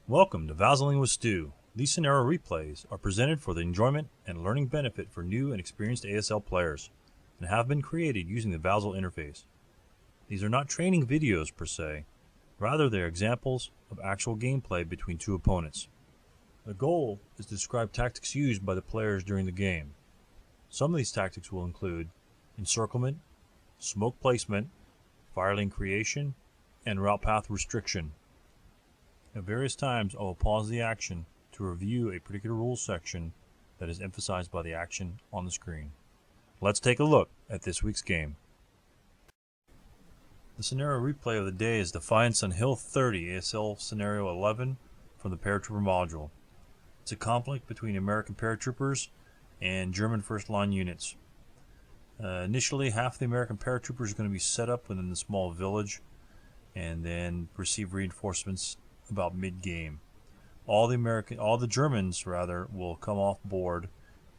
Welcome to VASLing with Stu. These scenario replays are presented for the enjoyment and learning benefit for new and experienced ASL players and have been created using the VASL interface. These are not training videos per se, rather they are examples of actual gameplay between two opponents. The goal is to describe tactics used by the players during the game. Some of these tactics will include encirclement, smoke placement, fire lane creation, and route path restriction. At various times, I will pause the action to review a particular rules section that is emphasized by the action on the screen. Let's take a look at this week's game. The scenario replay of the day is Defiance on Hill 30, ASL Scenario 11 from the Paratrooper module. It's a conflict between American paratroopers and German first line units. Initially, half the American paratroopers are going to be set up within the small village and then receive reinforcements about mid-game. All the Germans will come off board,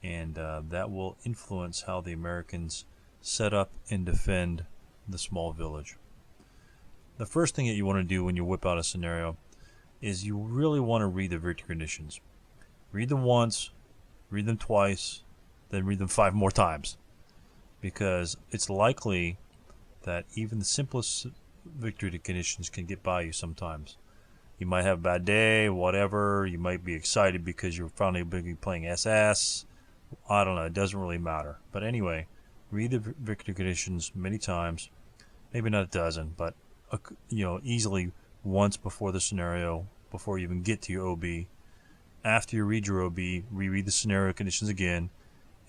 and that will influence how the Americans set up and defend the small village. The first thing that you want to do when you whip out a scenario is you really want to read the victory conditions. Read them once, read them twice, then read them 5 more times, because it's likely that even the simplest victory conditions can get by you sometimes. You might have a bad day, whatever. You might be excited because you're finally going to be playing SS. I don't know. It doesn't really matter. But anyway, read the victory conditions many times. Maybe not a dozen, but easily once before the scenario, before you even get to your OB. After you read your OB, reread the scenario conditions again,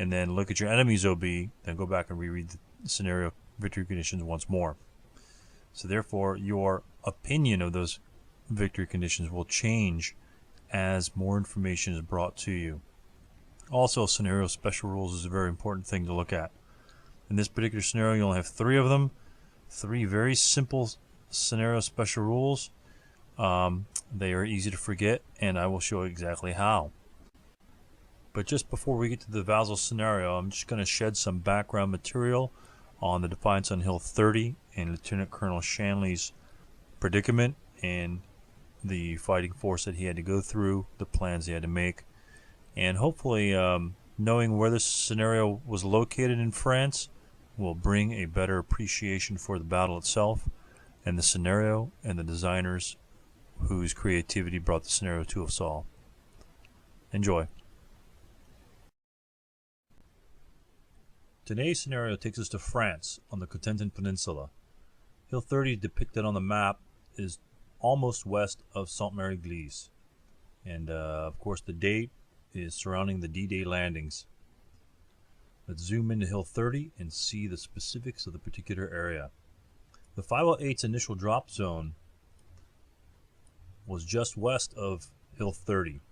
and then look at your enemy's OB, then go back and reread the scenario victory conditions once more. So therefore, your opinion of those victory conditions will change as more information is brought to you. Also, scenario special rules is a very important thing to look at. In this particular scenario, you only have 3 of them. 3 very simple scenario special rules. They are easy to forget, and I will show you exactly how. But just before we get to the VASL scenario, I'm just going to shed some background material on the Defiance on Hill 30 and Lieutenant Colonel Shanley's predicament and the fighting force that he had to go through, the plans he had to make, and hopefully knowing where this scenario was located in France will bring a better appreciation for the battle itself and the scenario and the designers whose creativity brought the scenario to us all. Enjoy. Today's scenario takes us to France on the Cotentin Peninsula. Hill 30 depicted on the map is almost west of Sainte-Mère-Église, and of course the date is surrounding the D-Day landings. Let's zoom into Hill 30 and see the specifics of the particular area. The 508's initial drop zone was just west of Hill 30.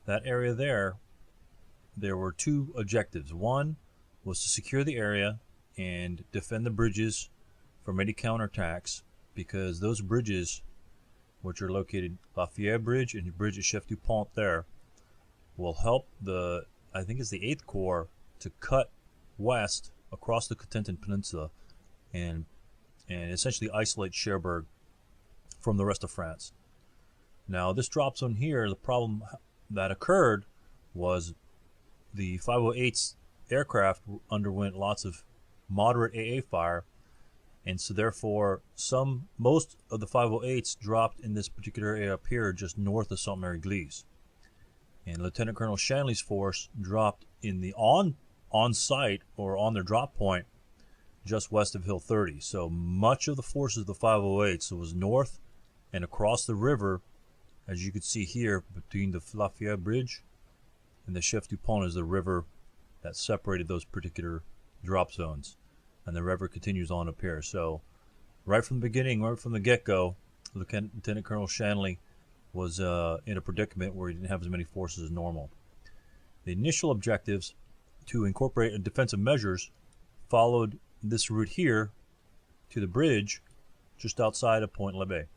That area there were 2 objectives. One was to secure the area and defend the bridges from any counterattacks, because those bridges, which are located Lafayette Bridge and the bridge at Chef du Pont there, will help I think it's the 8th Corps to cut west across the Cotentin Peninsula and essentially isolate Cherbourg from the rest of France. Now, this drop zone here, the problem that occurred was the 508's aircraft underwent lots of moderate AA fire, and so therefore most of the 508s dropped in this particular area up here just north of Sainte-Mère-Église. And Lieutenant Colonel Shanley's force dropped in the on-site or on their drop point just west of Hill 30. So much of the forces of the 508s was north and across the river, as you can see here, between the Lafayette Bridge and the Chef du Pont is the river that separated those particular drop zones. And the river continues on up here. So right from the beginning, right from the get-go, Lieutenant Colonel Shanley was in a predicament where he didn't have as many forces as normal. The initial objectives to incorporate defensive measures followed this route here to the bridge just outside of Point l'Abbé.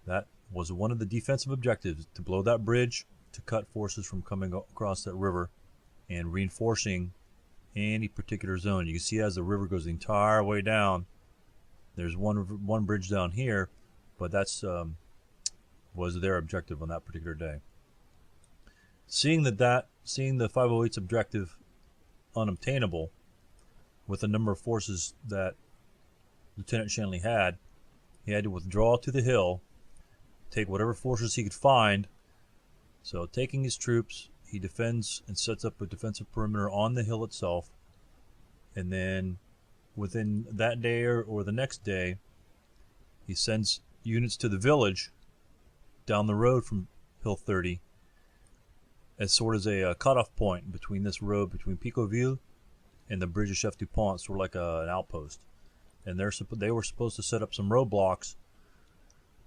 That was one of the defensive objectives, to blow that bridge, to cut forces from coming across that river and reinforcing any particular zone. You can see as the river goes the entire way down, there's one bridge down here, but that's was their objective on that particular day. Seeing the 508's objective unobtainable with the number of forces that Lieutenant Shanley had, he had to withdraw to the hill, take whatever forces he could find. So taking his troops, he defends and sets up a defensive perimeter on the hill itself, and then within that day or the next day, he sends units to the village down the road from Hill 30 as sort of a cutoff point between this road between Picoville and the bridge of Chef Dupont, sort of like an outpost. And they were supposed to set up some roadblocks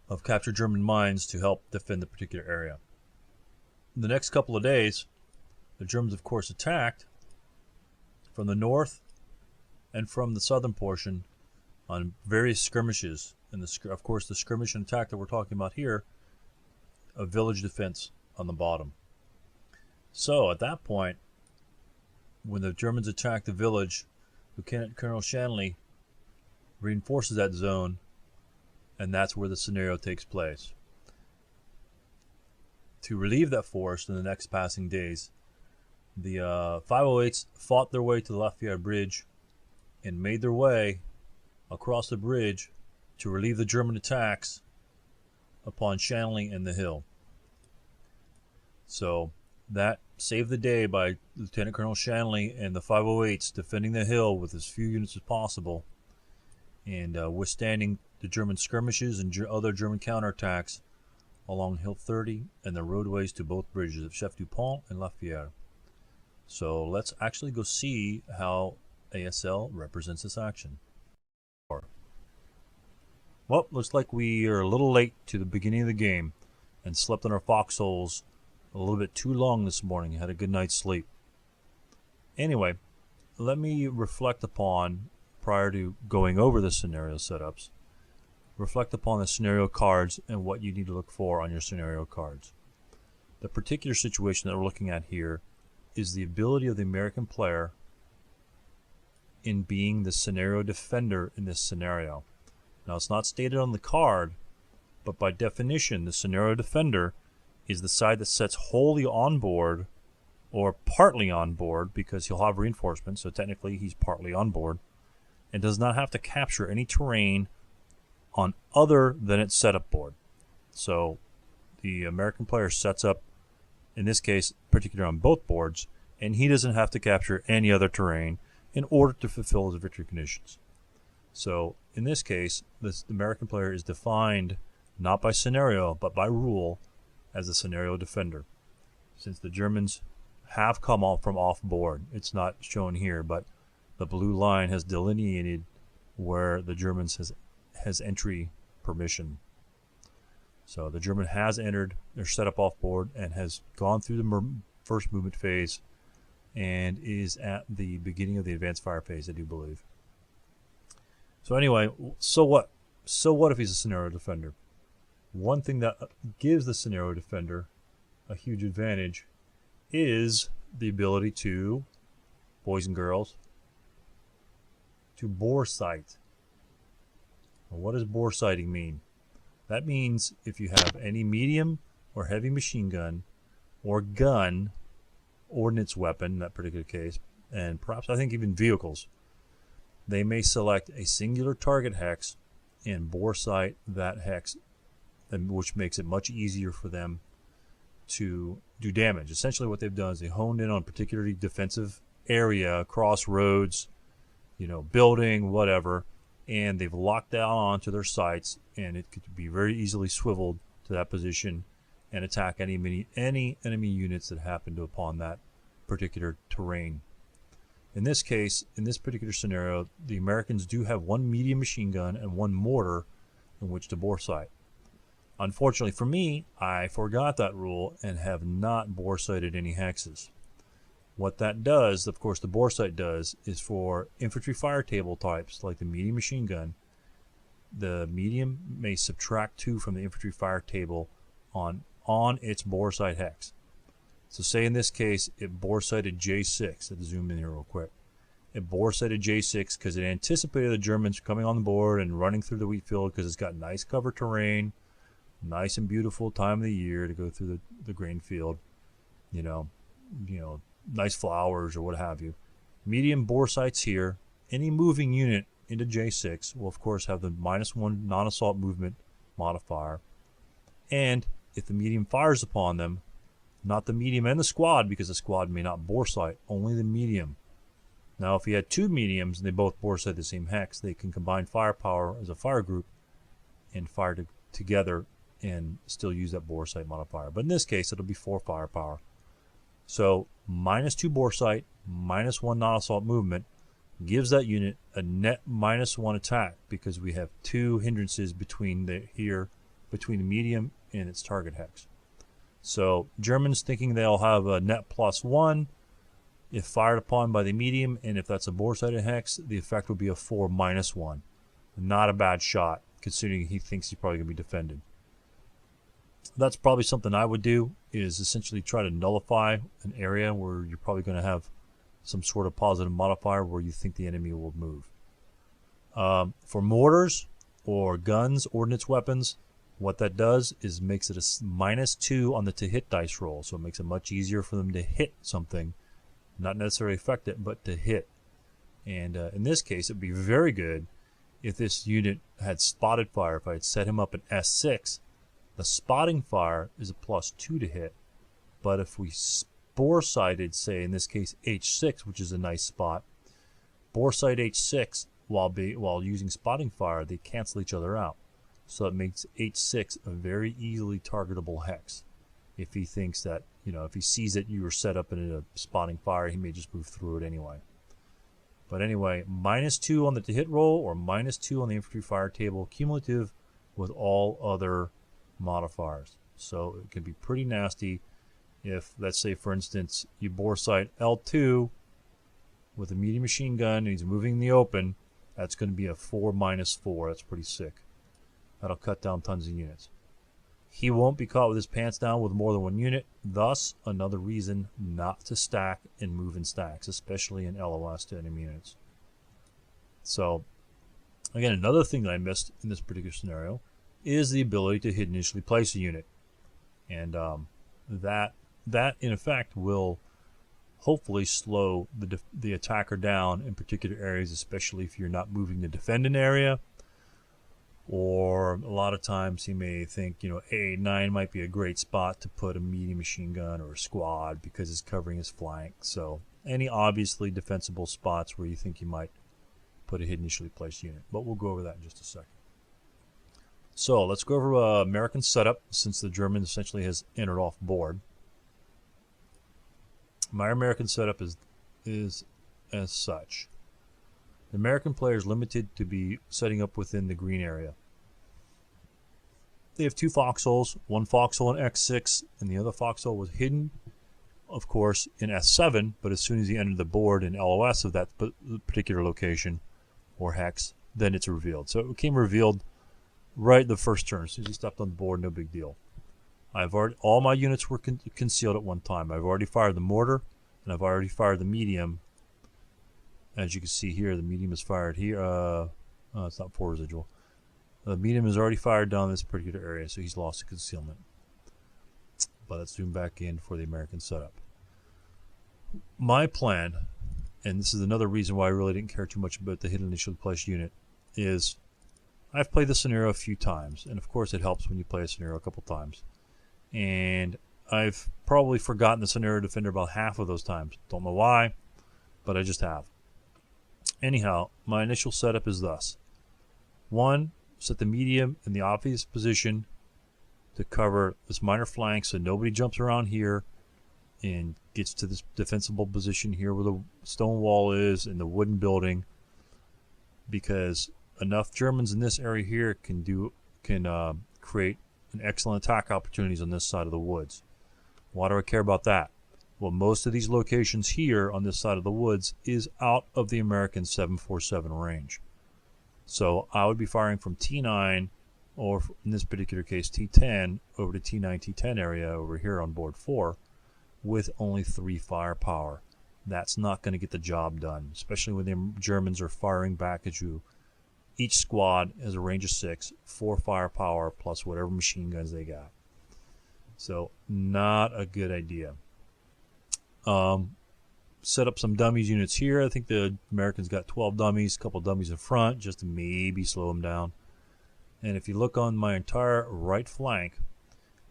of captured German mines to help defend the particular area. The next couple of days, the Germans, of course, attacked from the north and from the southern portion on various skirmishes. And of course, the skirmish and attack that we're talking about here, a village defense on the bottom. So at that point, when the Germans attack the village, Lieutenant Colonel Shanley reinforces that zone, and that's where the scenario takes place. To relieve that force in the next passing days, the 508s fought their way to the Lafayette Bridge and made their way across the bridge to relieve the German attacks upon Shanley and the hill. So that saved the day by Lieutenant Colonel Shanley and the 508s defending the hill with as few units as possible and withstanding the German skirmishes and other German counterattacks along Hill 30 and the roadways to both bridges of Chef Dupont and Lafayette. So let's actually go see how ASL represents this action. Well, looks like we are a little late to the beginning of the game and slept in our foxholes a little bit too long this morning. Had a good night's sleep. Anyway, let me reflect upon, prior to going over the scenario setups, reflect upon the scenario cards and what you need to look for on your scenario cards. The particular situation that we're looking at here is the ability of the American player in being the scenario defender in this scenario. Now, it's not stated on the card, but by definition, the scenario defender is the side that sits wholly on board or partly on board, because he'll have reinforcements, so technically he's partly on board, and does not have to capture any terrain on other than its setup board. So the American player sets up, in this case, particularly on both boards, and he doesn't have to capture any other terrain in order to fulfill his victory conditions. So in this case, the American player is defined not by scenario, but by rule as a scenario defender. Since the Germans have come off from off board, it's not shown here, but the blue line has delineated where the Germans has entry permission. So the German has entered their setup off board and has gone through the first movement phase and is at the beginning of the advanced fire phase, I do believe. So anyway, so what? So what if he's a scenario defender? One thing that gives the scenario defender a huge advantage is the ability to, boys and girls, to bore sight. Well, what does bore sighting mean? That means if you have any medium or heavy machine gun or gun, ordnance weapon in that particular case, and perhaps I think even vehicles, they may select a singular target hex and bore sight that hex, which makes it much easier for them to do damage. Essentially what they've done is they honed in on a particularly defensive area, crossroads, building, whatever, and they've locked down onto their sights, and it could be very easily swiveled to that position and attack any enemy units that happen to upon that particular terrain. In this case, in this particular scenario, the Americans do have one medium machine gun and one mortar in which to bore sight. Unfortunately for me, I forgot that rule and have not bore sighted any hexes. What that does, of course the bore sight does, is for infantry fire table types like the medium machine gun, the medium may subtract 2 from the infantry fire table on its bore sight hex. So say in this case it bore sighted J6. Let's zoom in here real quick. It bore sighted J6 because it anticipated the Germans coming on the board and running through the wheat field because it's got nice cover terrain, Nice and beautiful time of the year to go through the grain field. You know, nice flowers or what have you. Medium bore sights here. Any moving unit into J6 will of course have the -1 non-assault movement modifier. And if the medium fires upon them, not the medium and the squad, because the squad may not bore sight, only the medium. Now if you had two mediums and they both bore sight the same hex, they can combine firepower as a fire group and fire together and still use that bore sight modifier. But in this case, it'll be 4 firepower. So -2 bore sight, -1 non-assault movement gives that unit a net -1 attack, because we have 2 hindrances between the medium and its target hex. So Germans thinking they'll have a net +1 if fired upon by the medium, and if that's a bore sighted hex, the effect will be a 4 -1. Not a bad shot, considering he thinks he's probably going to be defended. That's probably something I would do, is essentially try to nullify an area where you're probably going to have some sort of positive modifier where you think the enemy will move. For mortars or guns, ordnance weapons, what that does is makes it a -2 on the to hit dice roll. So it makes it much easier for them to hit something, not necessarily affect it, but to hit. And in this case, it would be very good if this unit had spotted fire. If I had set him up in S6, the spotting fire is a +2 to hit. But if we bore sighted, say in this case H6, which is a nice spot, bore sight H6 while using spotting fire, they cancel each other out. So it makes H6 a very easily targetable hex. If he thinks that, if he sees that you were set up in a spotting fire, he may just move through it anyway. But anyway, -2 on the to hit roll or -2 on the infantry fire table, cumulative with all other modifiers. So it can be pretty nasty if, let's say for instance, you bore sight L2 with a medium machine gun and he's moving in the open. That's going to be a 4 -4. That's pretty sick. That'll cut down tons of units. He won't be caught with his pants down with more than one unit, thus another reason not to stack and move in stacks, especially in LOS to enemy units. So again, another thing that I missed in this particular scenario is the ability to hit initially place a unit. And that in effect will hopefully slow the attacker down in particular areas, especially if you're not moving to defend an area. Or a lot of times he may think, A9 might be a great spot to put a medium machine gun or a squad because it's covering his flank. So any obviously defensible spots where you think you might put a hidden initially placed unit. But we'll go over that in just a second. So let's go over American setup, since the German essentially has entered off board. My American setup is as such. The American player is limited to be setting up within the green area. They have 2 foxholes, one foxhole in X6, and the other foxhole was hidden, of course, in S7, but as soon as you enter the board in LOS of that particular location or hex, then it's revealed. So it became revealed right the first turn. As soon as you stepped on the board, no big deal. All my units were concealed at one time. I've already fired the mortar, and I've already fired the medium. As you can see here, the medium is fired here. It's not 4 residual. The medium is already fired down this particular area, so he's lost the concealment. But let's zoom back in for the American setup. My plan, and this is another reason why I really didn't care too much about the hidden initially placed unit, is I've played this scenario a few times, and of course it helps when you play a scenario a couple times. And I've probably forgotten the scenario defender about half of those times. Don't know why, but I just have. Anyhow, my initial setup is thus. 1, set the medium in the obvious position to cover this minor flank so nobody jumps around here and gets to this defensible position here where the stone wall is and the wooden building, because enough Germans in this area here can create an excellent attack opportunities on this side of the woods. Why do I care about that? Well, most of these locations here on this side of the woods is out of the American 747 range. So I would be firing from T9, or in this particular case T10, over to T9, T10 area over here on board 4 with only 3 firepower. That's not going to get the job done, especially when the Germans are firing back at you Each squad has a range of 6, 4 firepower plus whatever machine guns they got. So not a good idea. Set up some dummies units here. I think the Americans got 12 dummies, a couple dummies in front just to maybe slow them down. And if you look on my entire right flank,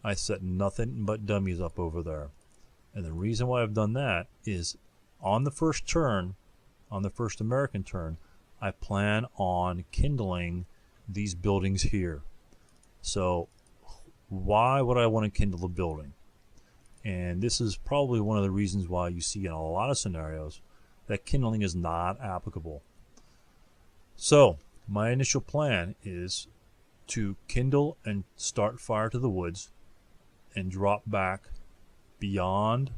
I set nothing but dummies up over there. And the reason why I've done that is on the first turn, on the first American turn, I plan on kindling these buildings here. So why would I want to kindle a building? And this is probably one of the reasons why you see in a lot of scenarios that kindling is not applicable. So my initial plan is to kindle and start fire to the woods and drop back beyond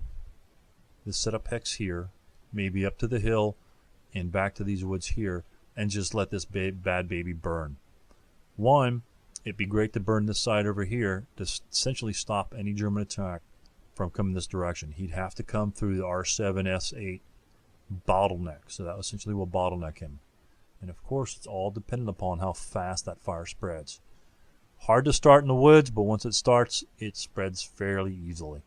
the setup hex here, maybe up to the hill and back to these woods here, and just let this bad baby burn. One, it'd be great to burn this side over here to essentially stop any German attack from coming this direction. He'd have to come through the R7, S8 bottleneck, so that essentially will bottleneck him. And of course, it's all dependent upon how fast that fire spreads. Hard to start in the woods, but once it starts, it spreads fairly easily.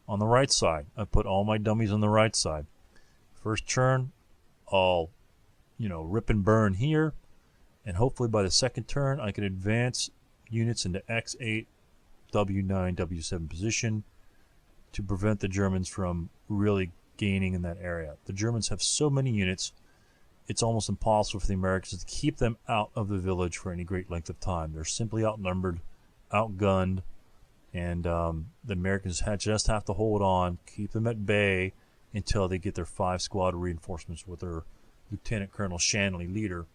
On the right side, I put all my dummies on the right side. First turn, I'll, rip and burn here, and hopefully by the second turn, I can advance units into X8, W9, W7 position to prevent the Germans from really gaining in that area. The Germans have so many units, it's almost impossible for the Americans to keep them out of the village for any great length of time. They're simply outnumbered, outgunned, and the Americans just have to hold on, keep them at bay until they get their 5 squad reinforcements with their Lieutenant Colonel Shanley, leader,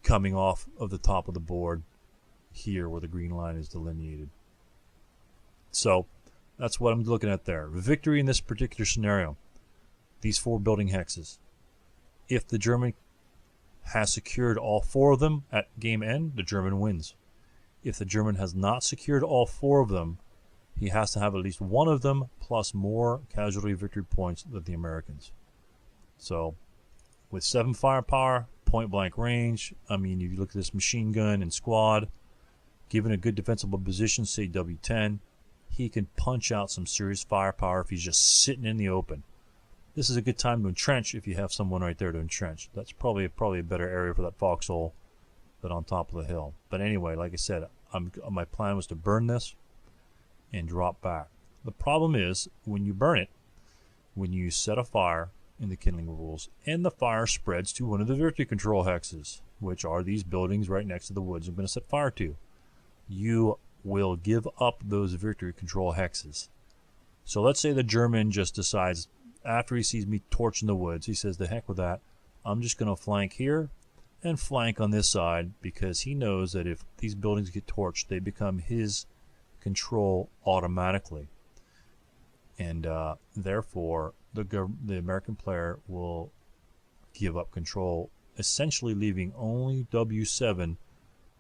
coming off of the top of the board here where the green line is delineated. So that's what I'm looking at there. Victory in this particular scenario, these 4 building hexes. If the German has secured all 4 of them at game end, the German wins. If the German has not secured all 4 of them, he has to have at least 1 of them plus more casualty victory points than the Americans. So with 7 firepower, point blank range, I mean, if you look at this machine gun and squad, given a good defensible position, say W10, he can punch out some serious firepower if he's just sitting in the open. This is a good time to entrench if you have someone right there to entrench. That's probably a better area for that foxhole than on top of the hill. But anyway, like I said, my plan was to burn this and drop back. The problem is, when you burn it, when you set a fire in the kindling rules, and the fire spreads to one of the victory control hexes, which are these buildings right next to the woods I'm going to set fire to, you will give up those victory control hexes. So let's say the German just decides, after he sees me torching the woods, he says, the heck with that, I'm just going to flank here and flank on this side, because he knows that if these buildings get torched, they become his control automatically. And therefore, the American player will give up control, essentially leaving only W7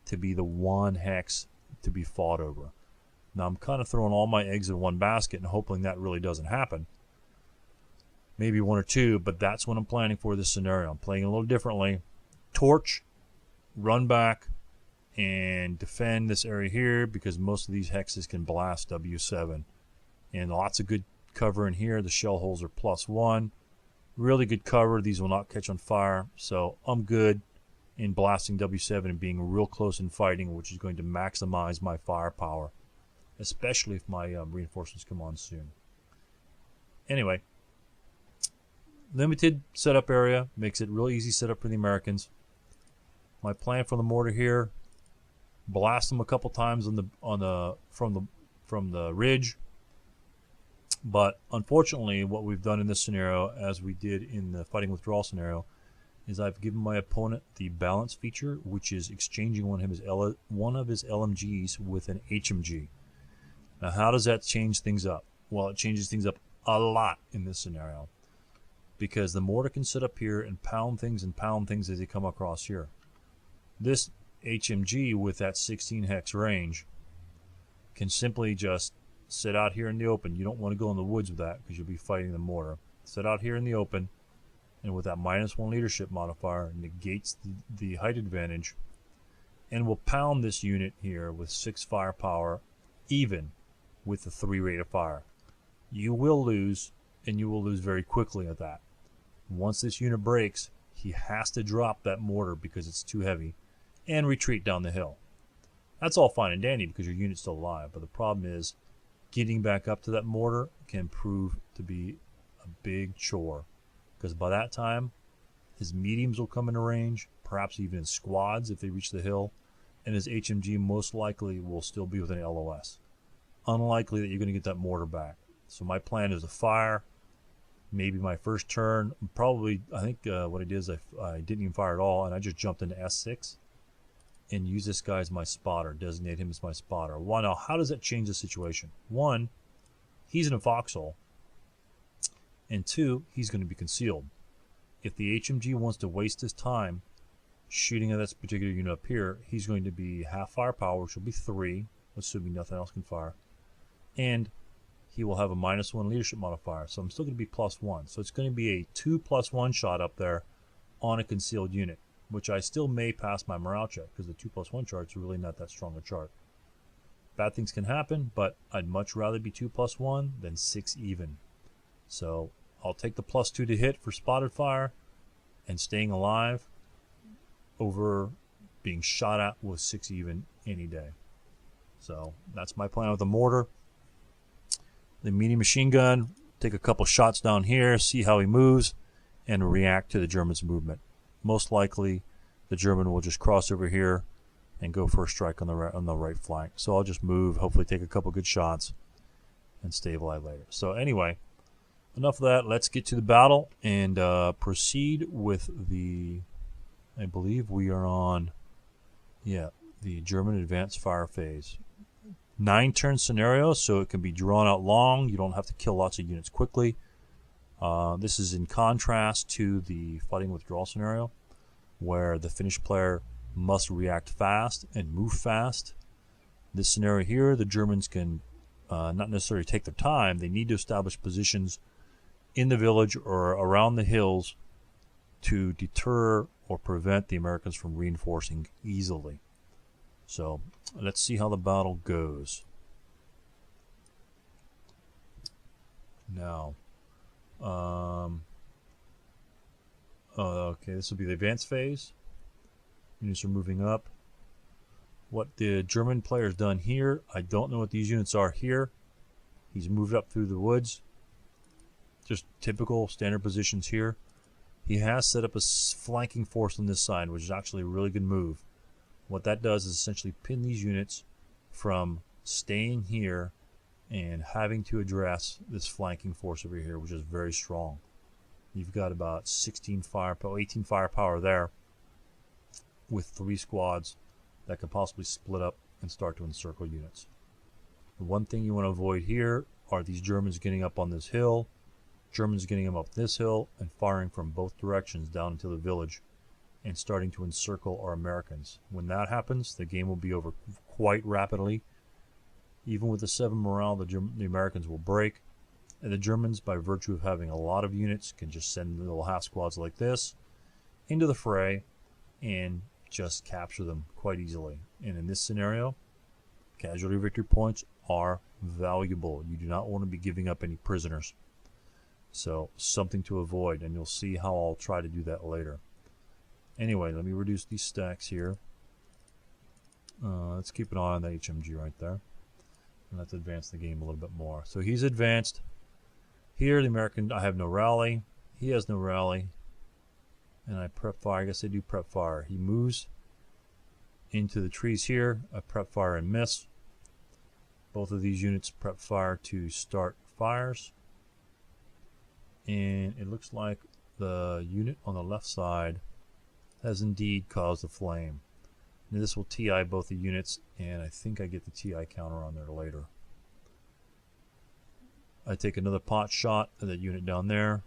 to be the one hex to be fought over. Now I'm kind of throwing all my eggs in one basket and hoping that really doesn't happen. Maybe 1 or 2, but that's what I'm planning for this scenario. I'm playing a little differently. Torch, run back, and defend this area here, because most of these hexes can blast W7. And lots of good cover in here. The shell holes are +1. Really good cover. These will not catch on fire. So I'm good in blasting W7 and being real close in fighting, which is going to maximize my firepower, especially if my reinforcements come on soon. Anyway, limited setup area makes it real easy setup for the Americans. My plan for the mortar here: blast them a couple times from the ridge. But unfortunately, what we've done in this scenario, as we did in the fighting withdrawal scenario, is I've given my opponent the balance feature, which is exchanging one of his LMGs with an HMG. Now, how does that change things up? Well, it changes things up a lot in this scenario, because the mortar can sit up here and pound things as they come across here. This HMG with that 16 hex range can simply just sit out here in the open. You don't want to go in the woods with that, because you'll be fighting the mortar. Sit out here in the open and with that -1 leadership modifier, negates the height advantage, and will pound this unit here with 6 firepower, even with the 3 rate of fire. You will lose, and you will lose very quickly at that. Once this unit breaks, he has to drop that mortar because it's too heavy, and retreat down the hill. That's all fine and dandy because your unit's still alive, but the problem is getting back up to that mortar can prove to be a big chore, because by that time his mediums will come into range, perhaps even in squads if they reach the hill, and his HMG most likely will still be with an LOS. Unlikely that you're going to get that mortar back. So my plan is to fire, maybe my first turn, probably, I think what I did is I didn't even fire at all, and I just jumped into S6 and use this guy as my spotter, designate him as my spotter. One, now how does that change the situation? One, he's in a foxhole, and two, he's going to be concealed. If the HMG wants to waste his time shooting at this particular unit up here, he's going to be half firepower, which will be 3, assuming nothing else can fire, and he will have a -1 leadership modifier, so I'm still going to be +1. So it's going to be a 2+1 shot up there on a concealed unit, which I still may pass my morale check because the 2+1 chart's really not that strong a chart. Bad things can happen, but I'd much rather be 2+1 than 6 even. So I'll take the +2 to hit for spotted fire and staying alive over being shot at with 6 even any day. So that's my plan with the mortar. The medium machine gun, take a couple shots down here, see how he moves, and react to the German's movement. Most likely, the German will just cross over here and go for a strike on the right flank. So I'll just move, hopefully take a couple good shots, and stay alive later. So anyway, enough of that. Let's get to the battle and proceed with the, I believe we are on, the German advanced fire phase. 9-turn scenario, so it can be drawn out long. You don't have to kill lots of units quickly. This is in contrast to the fighting withdrawal scenario, where the Finnish player must react fast and move fast. This scenario here, the Germans can not necessarily take their time. They need to establish positions in the village or around the hills to deter or prevent the Americans from reinforcing easily. So let's see how the battle goes. Now, okay, this will be the advanced phase. Units are moving up. What the German player's done here, I don't know what these units are here. He's moved up through the woods. Just typical standard positions here. He has set up a flanking force on this side, which is actually a really good move. What that does is essentially pin these units from staying here and having to address this flanking force over here, which is very strong. You've got about 18 firepower there with 3 squads that could possibly split up and start to encircle units. The one thing you want to avoid here are these Germans getting up on this hill, Germans getting them up this hill, and firing from both directions down into the village and starting to encircle our Americans. When that happens, the game will be over quite rapidly. Even with a 7 morale, the Americans will break. And the Germans, by virtue of having a lot of units, can just send little half squads like this into the fray and just capture them quite easily. And in this scenario, casualty victory points are valuable. You do not want to be giving up any prisoners. So something to avoid, and you'll see how I'll try to do that later. Anyway, let me reduce these stacks here. Let's keep an eye on the HMG right there. And let's advance the game a little bit more. So he's advanced. Here, the American, I have no rally. He has no rally. And I prep fire. I guess I do prep fire. He moves into the trees here. I prep fire and miss. Both of these units prep fire to start fires. And it looks like the unit on the left side has indeed caused a flame. Now this will TI both the units, and I think I get the TI counter on there later. I take another pot shot at that unit down there.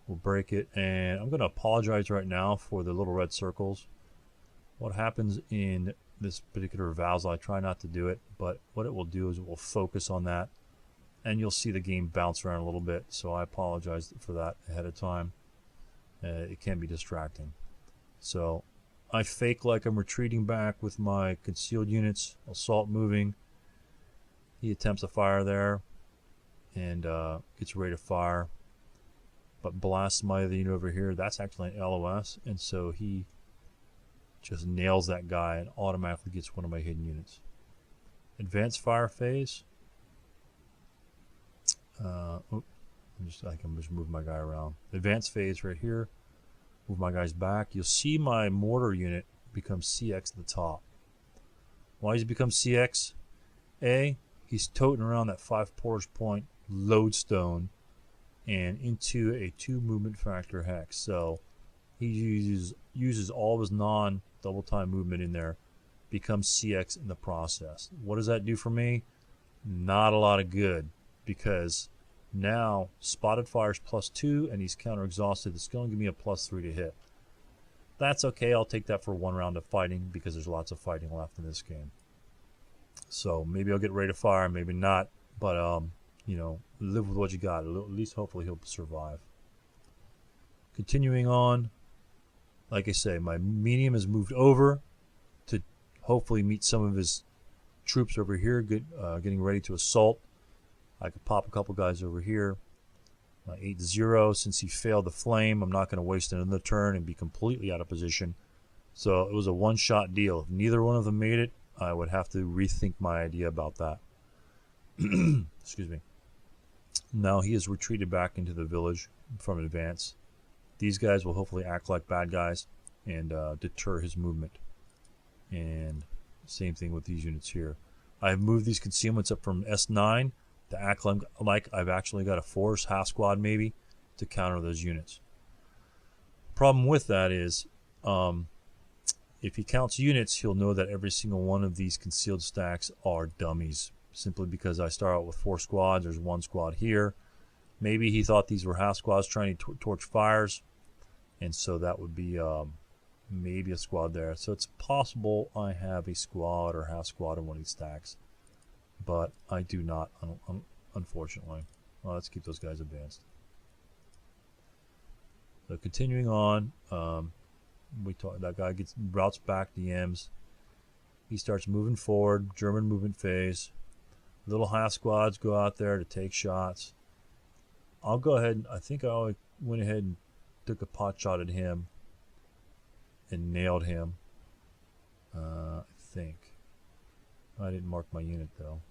We'll break it, and I'm going to apologize right now for the little red circles. What happens in this particular VASL, I try not to do it, but what it will do is it will focus on that, and you'll see the game bounce around a little bit, so I apologize for that ahead of time. It can be distracting. So I fake like I'm retreating back with my concealed units, assault moving. He attempts a fire there and gets ready to fire, but blasts my other unit over here. That's actually an LOS, and so he just nails that guy and automatically gets one of my hidden units. Advanced fire phase. I can just move my guy around. Advanced phase right here. Move my guys back. You'll see my mortar unit become CX at the top. Why does he become CX? A, he's toting around that 5 portage point lodestone and into a 2 movement factor hex. So he uses all of his non-double time movement in there, becomes CX in the process. What does that do for me? Not a lot of good, because now spotted fires +2 and he's counter exhausted. It's going to give me a +3 to hit. That's okay. I'll take that for 1 round of fighting, because there's lots of fighting left in this game. So maybe I'll get ready to fire, maybe not, but you know, live with what you got. At least hopefully he'll survive. Continuing on, like I say, my medium has moved over to hopefully meet some of his troops over here, getting ready to assault. I could pop a couple guys over here. 8-0, since he failed the flame, I'm not going to waste another turn and be completely out of position. So it was a one-shot deal. If neither one of them made it, I would have to rethink my idea about that. Excuse me. Now he has retreated back into the village from advance. These guys will hopefully act like bad guys and deter his movement. And same thing with these units here. I've moved these concealments up from S9 to act like I've actually got a force, half squad maybe, to counter those units. Problem with that is, if he counts units, he'll know that every single one of these concealed stacks are dummies, simply because I start out with 4 squads. There's 1 squad here. Maybe he thought these were half squads trying to torch fires, and so that would be maybe a squad there. So it's possible I have a squad or half squad in one of these stacks, but I do not, unfortunately. Well, let's keep those guys advanced. So continuing on, that guy routes back DMs. He starts moving forward, German movement phase. Little half squads go out there to take shots. I'll go ahead, I think I went ahead and took a pot shot at him and nailed him. I think. I didn't mark my unit though.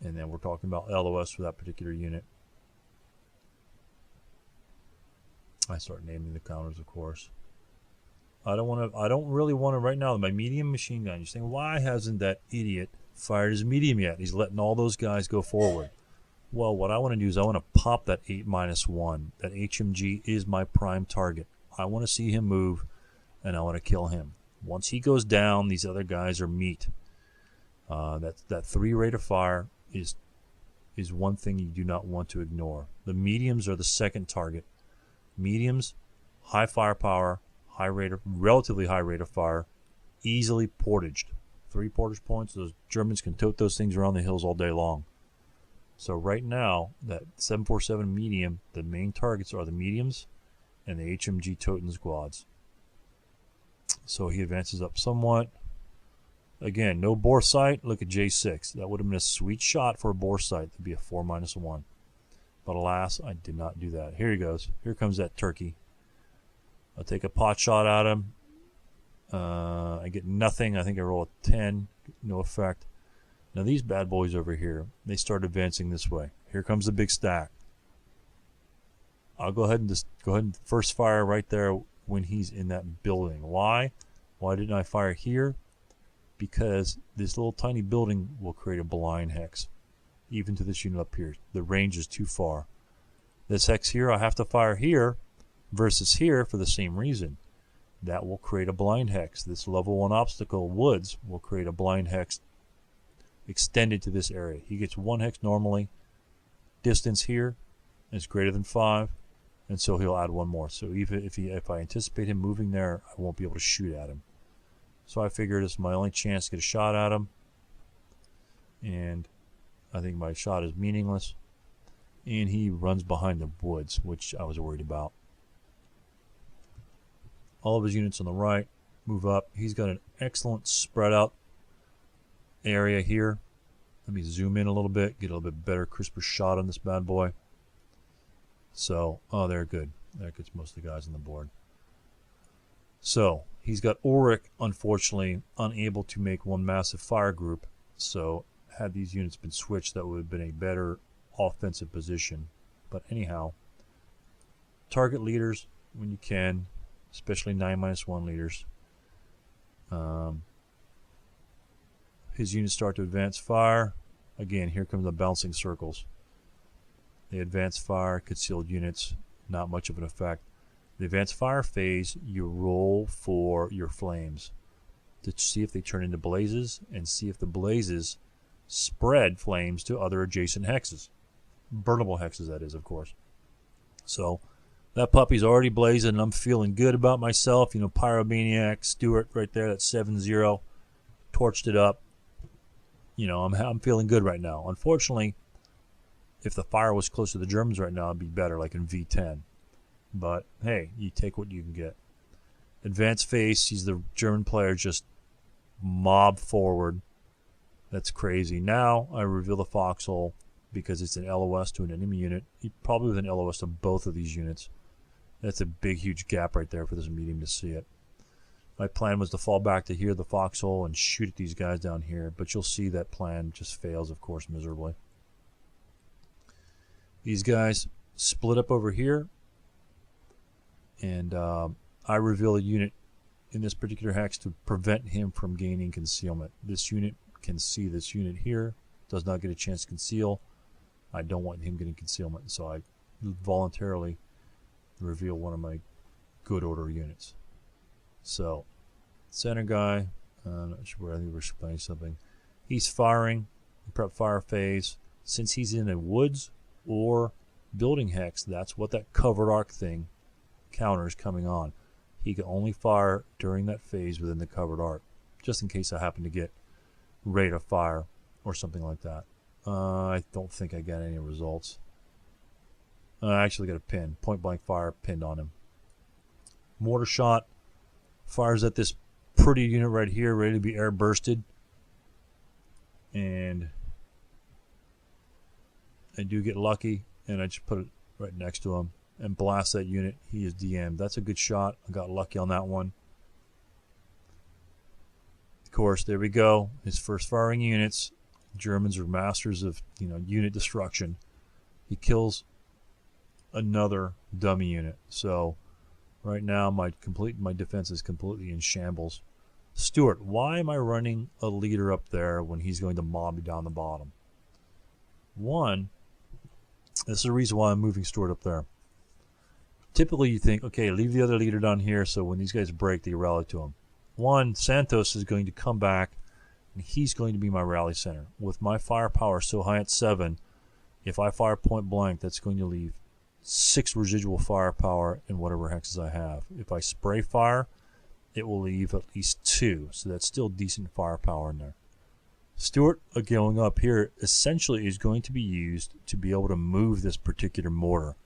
And then we're talking about LOS for that particular unit. I start naming the counters, of course. I don't really want to right now. My medium machine gun. You're saying, why hasn't that idiot fired his medium yet? He's letting all those guys go forward. Well, what I want to do is I want to pop that 8-1. That HMG is my prime target. I want to see him move, and I want to kill him. Once he goes down, these other guys are meat. That 3 rate of fire is one thing you do not want to ignore. The mediums are the second target. Mediums, high firepower, relatively high rate of fire, easily portaged. 3 portage points. Those Germans can tote those things around the hills all day long. So right now, that 747 medium, the main targets are the mediums and the HMG toting squads. So he advances up somewhat. Again, no bore sight. Look at J6. That would have been a sweet shot for a bore sight. That'd be a 4-1. But alas, I did not do that. Here he goes. Here comes that turkey. I'll take a pot shot at him. I get nothing. I think I roll a 10. No effect. Now these bad boys over here, they start advancing this way. Here comes the big stack. I'll go ahead and first fire right there when he's in that building. Why? Why didn't I fire here? Because this little tiny building will create a blind hex, even to this unit up here. The range is too far. This hex here, I have to fire here versus here for the same reason. That will create a blind hex. This level 1 obstacle, woods, will create a blind hex extended to this area. He gets 1 hex normally. Distance here is greater than 5, and so he'll add 1 more. So even if I anticipate him moving there, I won't be able to shoot at him. So I figured it's my only chance to get a shot at him, and I think my shot is meaningless. and he runs behind the woods, which I was worried about. All of his units on the right move up. He's got an excellent spread out area here. Let me zoom in a little bit, get a little bit better, crisper shot on this bad boy. So, oh, they're good. That gets most of the guys on the board. So, he's got Ulrich, unfortunately, unable to make one massive fire group. So, had these units been switched, that would have been a better offensive position. But anyhow, target leaders when you can, especially 9-1 leaders. His units start to advance fire. Again, here come the bouncing circles. They advance fire, concealed units, not much of an effect. The advanced fire phase, you roll for your flames to see if they turn into blazes and see if the blazes spread flames to other adjacent hexes. Burnable hexes, that is, of course. So that puppy's already blazing, and I'm feeling good about myself. You know, Pyromaniac, Stewart right there, that's 7-0. Torched it up. You know, I'm feeling good right now. Unfortunately, if the fire was close to the Germans right now, it'd be better, like in V10. But, hey, you take what you can get. Advanced phase sees the German player just mob forward. That's crazy. Now I reveal the foxhole because it's an LOS to an enemy unit. Probably with an LOS to both of these units. That's a big, huge gap right there for this medium to see it. My plan was to fall back to here, the foxhole, and shoot at these guys down here. But you'll see that plan just fails, of course, miserably. These guys split up over here. And I reveal a unit in this particular hex to prevent him from gaining concealment. This unit can see this unit here. Does not get a chance to conceal. I don't want him getting concealment. So I voluntarily reveal one of my good order units. So, center guy, I'm not sure where I think we're explaining something. He's firing, prep fire phase. Since he's in a woods or building hex, that's what that covered arc thing counters coming on. He can only fire during that phase within the covered arc, just in case I happen to get rate of fire or something like that. I don't think I got any results. I actually got a pin, point blank fire pinned on him. Mortar shot. Fires at this pretty unit right here, ready to be air bursted. And I do get lucky, and I just put it right next to him and blast that unit. He is DM'd. That's a good shot. I got lucky on that one. Of course, there we go. His first firing units. Germans are masters of, unit destruction. He kills another dummy unit. So right now, my defense is completely in shambles. Stewart, why am I running a leader up there when he's going to mob me down the bottom? One, this is the reason why I'm moving Stewart up there. Typically, you think, okay, leave the other leader down here so when these guys break, they rally to him. One, Santos is going to come back, and he's going to be my rally center. With my firepower so high at 7, if I fire point blank, that's going to leave 6 residual firepower in whatever hexes I have. If I spray fire, it will leave at least 2, so that's still decent firepower in there. Stewart, going up here, essentially is going to be used to be able to move this particular mortar.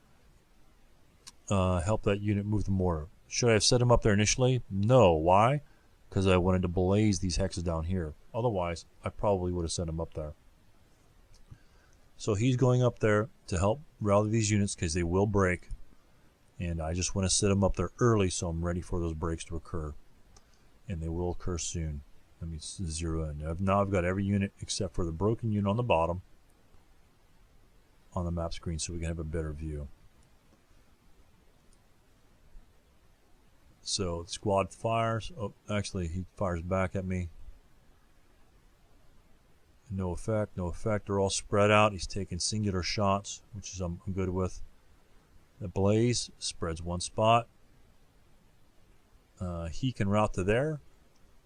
Help that unit move the mortar. Should I have set him up there initially? No. Why? Because I wanted to blaze these hexes down here. Otherwise, I probably would have sent him up there. So he's going up there to help rally these units because they will break. And I just want to set them up there early so I'm ready for those breaks to occur. And they will occur soon. Let me zero in. Now I've got every unit except for the broken unit on the bottom on the map screen so we can have a better view. So the squad fires. Oh, actually he fires back at me. No effect, no effect. They're all spread out. He's taking singular shots, which is I'm good with. The blaze spreads one spot. He can route to there.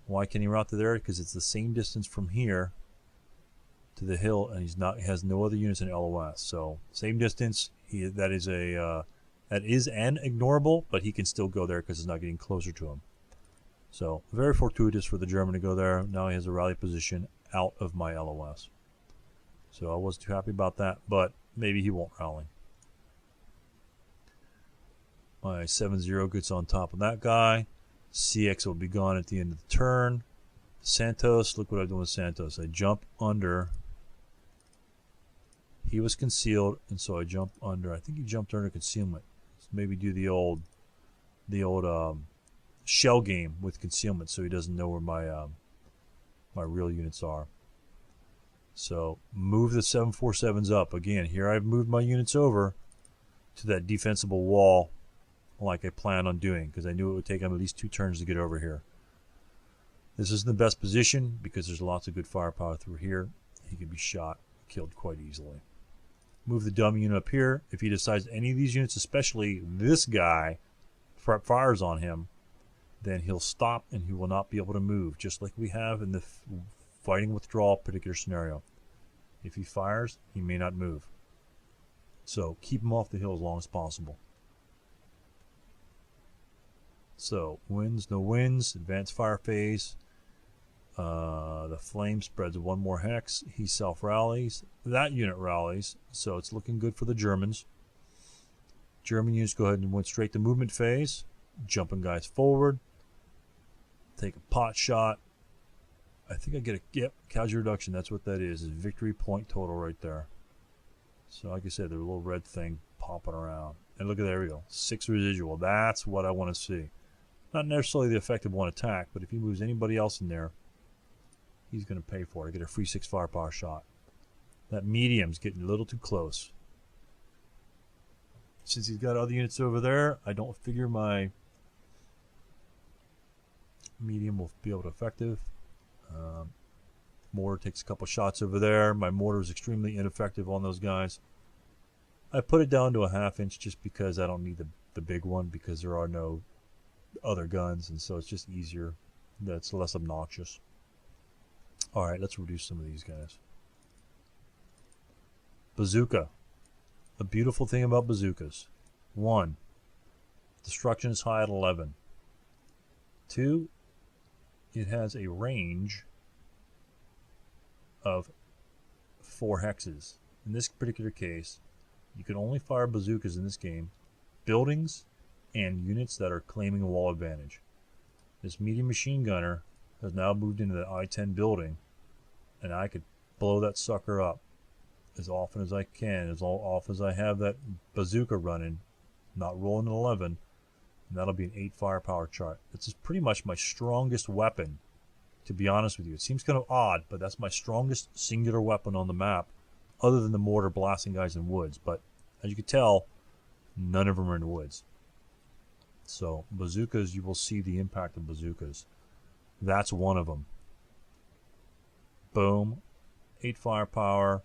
Why can he route to there? Because it's the same distance from here to the hill, and he has no other units in LOS. So same distance. That is an ignorable, but he can still go there because it's not getting closer to him. So very fortuitous for the German to go there. Now he has a rally position out of my LOS. So I wasn't too happy about that, but maybe he won't rally. My 7-0 gets on top of that guy. CX will be gone at the end of the turn. Santos, look what I do with Santos. I jump under. He was concealed, and so I jump under. I think he jumped under concealment. So maybe do the old shell game with concealment, so he doesn't know where my real units are. So move the 747s up. Again, here I've moved my units over to that defensible wall like I planned on doing, because I knew it would take him at least 2 turns to get over here. This isn't the best position because there's lots of good firepower through here. He could be shot, killed quite easily. Move the dummy unit up here. If he decides any of these units, especially this guy, fires on him, then he'll stop and he will not be able to move, just like we have in the fighting withdrawal particular scenario. If he fires, he may not move. So keep him off the hill as long as possible. So wins, no wins, advanced fire phase. The flame spreads 1 more hex. He self-rallies. That unit rallies, so it's looking good for the Germans. German units go ahead and went straight to movement phase. Jumping guys forward. Take a pot shot. I think I get a casualty reduction. That's what that is victory point total right there. So like I said, there's a little red thing popping around. And look at there we go. 6 residual. That's what I want to see. Not necessarily the effect of 1 attack, but if he moves anybody else in there, he's going to pay for it. I get a free 6 firepower shot. That medium's getting a little too close. Since he's got other units over there, I don't figure my medium will be able to effective. Mortar takes a couple shots over there. My mortar is extremely ineffective on those guys. I put it down to a 1/2 inch just because I don't need the big one, because there are no other guns, and so it's just easier. That's less obnoxious. Alright, let's reduce some of these guys. Bazooka. The beautiful thing about bazookas. 1. Destruction is high at 11. 2. It has a range of 4 hexes. In this particular case, you can only fire bazookas in this game, buildings and units that are claiming a wall advantage. This medium machine gunner has now moved into the I-10 building, and I could blow that sucker up as often as I can, as often as I have that bazooka running, not rolling an 11, and that'll be an 8 firepower chart. This is pretty much my strongest weapon, to be honest with you. It seems kind of odd, but that's my strongest singular weapon on the map, other than the mortar blasting guys in woods. But as you can tell, none of them are in the woods. So bazookas, you will see the impact of bazookas. That's one of them. Boom, 8 firepower.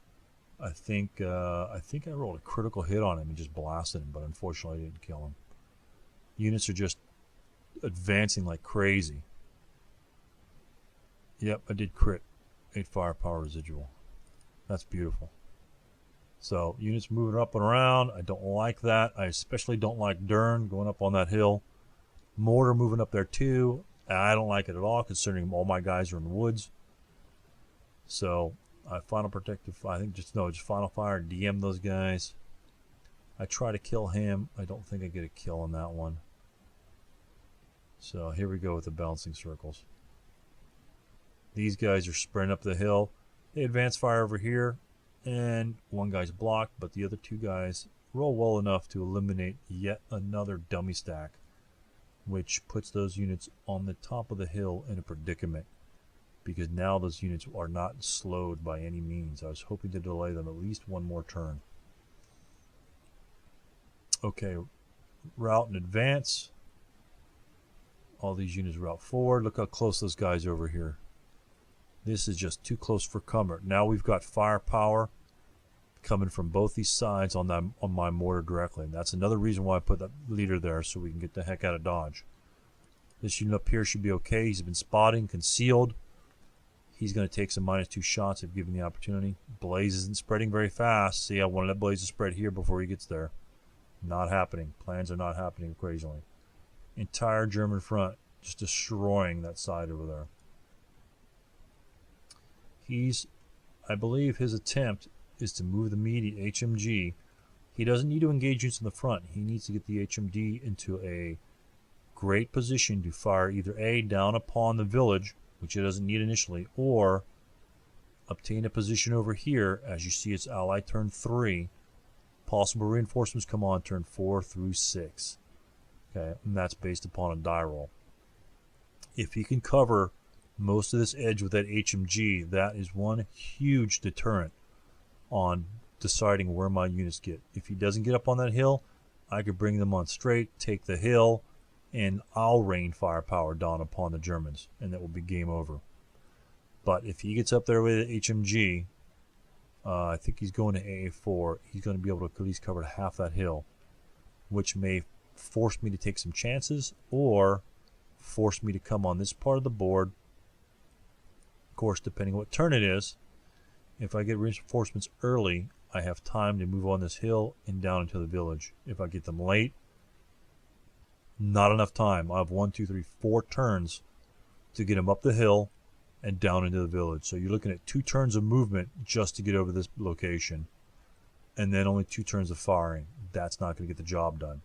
I think I rolled a critical hit on him and just blasted him, but unfortunately I didn't kill him. Units are just advancing like crazy. Yep, I did crit. 8 firepower residual. That's beautiful. So units moving up and around. I don't like that. I especially don't like Dern going up on that hill. Mortar moving up there too. I don't like it at all, considering all my guys are in the woods. So final protective. I think just final fire. DM those guys. I try to kill him. I don't think I get a kill on that one. So here we go with the balancing circles. These guys are sprinting up the hill. They advance fire over here, and one guy's blocked, but the other 2 guys roll well enough to eliminate yet another dummy stack, which puts those units on the top of the hill in a predicament, because now those units are not slowed by any means. I was hoping to delay them at least 1 more turn. Okay, route and advance. All these units route forward. Look how close those guys over here. This is just too close for comfort. Now we've got firepower coming from both these sides on my mortar directly. And that's another reason why I put that leader there, so we can get the heck out of dodge. This unit up here should be okay. He's been spotting, concealed. He's going to take some -2 shots if given the opportunity. Blaze isn't spreading very fast. See, I wanted that Blaze to spread here before he gets there. Not happening. Plans are not happening occasionally. Entire German front just destroying that side over there. I believe his attempt is to move the HMG. He doesn't need to engage units in the front. He needs to get the HMG into a great position to fire either A, down upon the village, which it doesn't need initially, or obtain a position over here. As you see, it's ally turn 3. Possible reinforcements come on turn 4 through 6. Okay, and that's based upon a die roll. If he can cover most of this edge with that HMG, that is one huge deterrent on deciding where my units get. If he doesn't get up on that hill, I could bring them on straight, take the hill, and I'll rain firepower down upon the Germans, and that will be game over. But if he gets up there with HMG, I think he's going to AA4. He's going to be able to at least cover half that hill, which may force me to take some chances or force me to come on this part of the board. Of course, depending on what turn it is, if I get reinforcements early, I have time to move on this hill and down into the village. If I get them late, not enough time. I have 1, 2, 3, 4 turns to get them up the hill and down into the village. So you're looking at 2 turns of movement just to get over this location, and then only 2 turns of firing. That's not going to get the job done.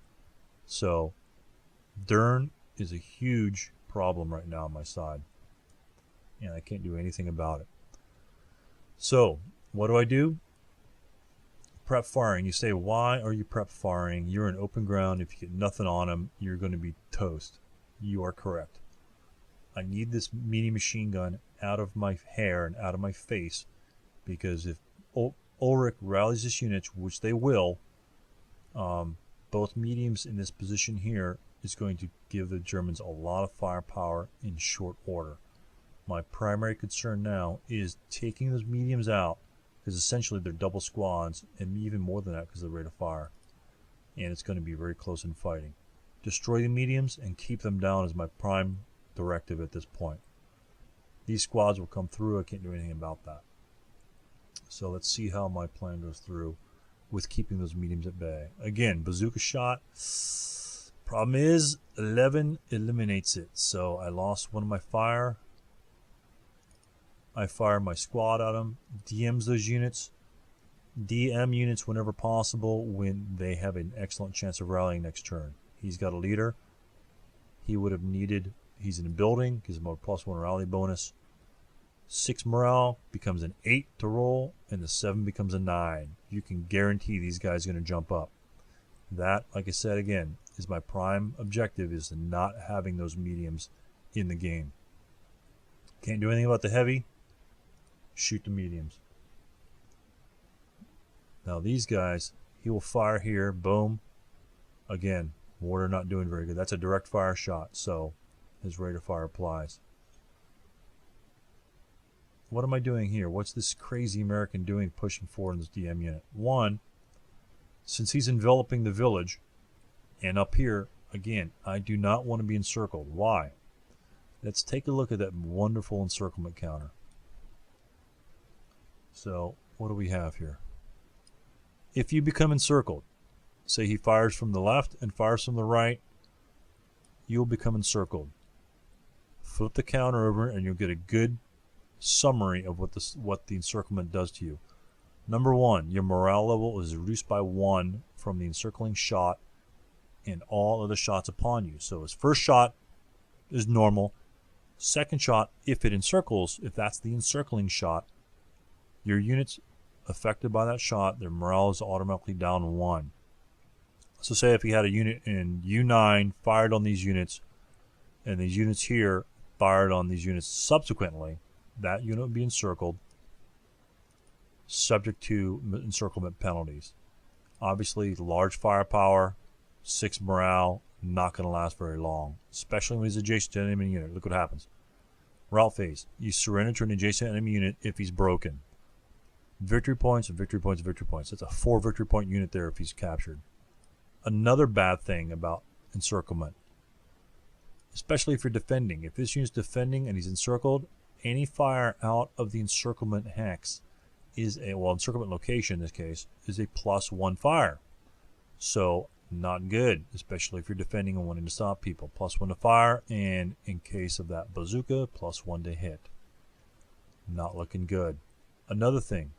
So Dern is a huge problem right now on my side, and I can't do anything about it. So what do? Prep firing. You say, why are you prep firing? You're in open ground. If you get nothing on them, you're going to be toast. You are correct. I need this medium machine gun out of my hair and out of my face, because if Ulrich rallies his units, which they will, both mediums in this position here is going to give the Germans a lot of firepower in short order. My primary concern now is taking those mediums out, because essentially they're double squads, and even more than that because of the rate of fire. And it's going to be very close in fighting. Destroy the mediums and keep them down is my prime directive at this point. These squads will come through. I can't do anything about that. So let's see how my plan goes through with keeping those mediums at bay. Again, bazooka shot. Problem is, 11 eliminates it. So I lost one of my fire. I fire my squad at them. DMs those units. DM units whenever possible when they have an excellent chance of rallying next turn. He's got a leader. He would have needed, he's in a building, gives him a +1 rally bonus. 6 morale becomes an 8 to roll, and the 7 becomes a 9. You can guarantee these guys are going to jump up. That, like I said again, is my prime objective, is not having those mediums in the game. Can't do anything about the heavy. Shoot the mediums. Now these guys, he will fire here, boom. Again, mortar not doing very good. That's a direct fire shot, so his rate of fire applies. What am I doing here? What's this crazy American doing pushing forward in this DM unit? One, since he's enveloping the village, and up here, again, I do not want to be encircled. Why? Let's take a look at that wonderful encirclement counter. So, what do we have here? If you become encircled, say he fires from the left and fires from the right, you'll become encircled. Flip the counter over and you'll get a good summary of what the encirclement does to you. Number 1, your morale level is reduced by 1 from the encircling shot and all other shots upon you. So his first shot is normal. Second shot, if it encircles, if that's the encircling shot, your units affected by that shot, their morale is automatically down 1. So say if he had a unit in U9 fired on these units, and these units here fired on these units subsequently, that unit would be encircled, subject to encirclement penalties. Obviously, large firepower, 6 morale, not going to last very long, especially when he's adjacent to an enemy unit. Look what happens. Route phase. You surrender to an adjacent enemy unit if he's broken. Victory points, victory points, victory points. That's a 4 victory point unit there if he's captured. Another bad thing about encirclement, especially if you're defending. If this unit's defending and he's encircled, any fire out of the encirclement hex is a, well, encirclement location in this case, is a +1 fire. So, not good, especially if you're defending and wanting to stop people. +1 to fire, and in case of that bazooka, +1 to hit. Not looking good. Another thing,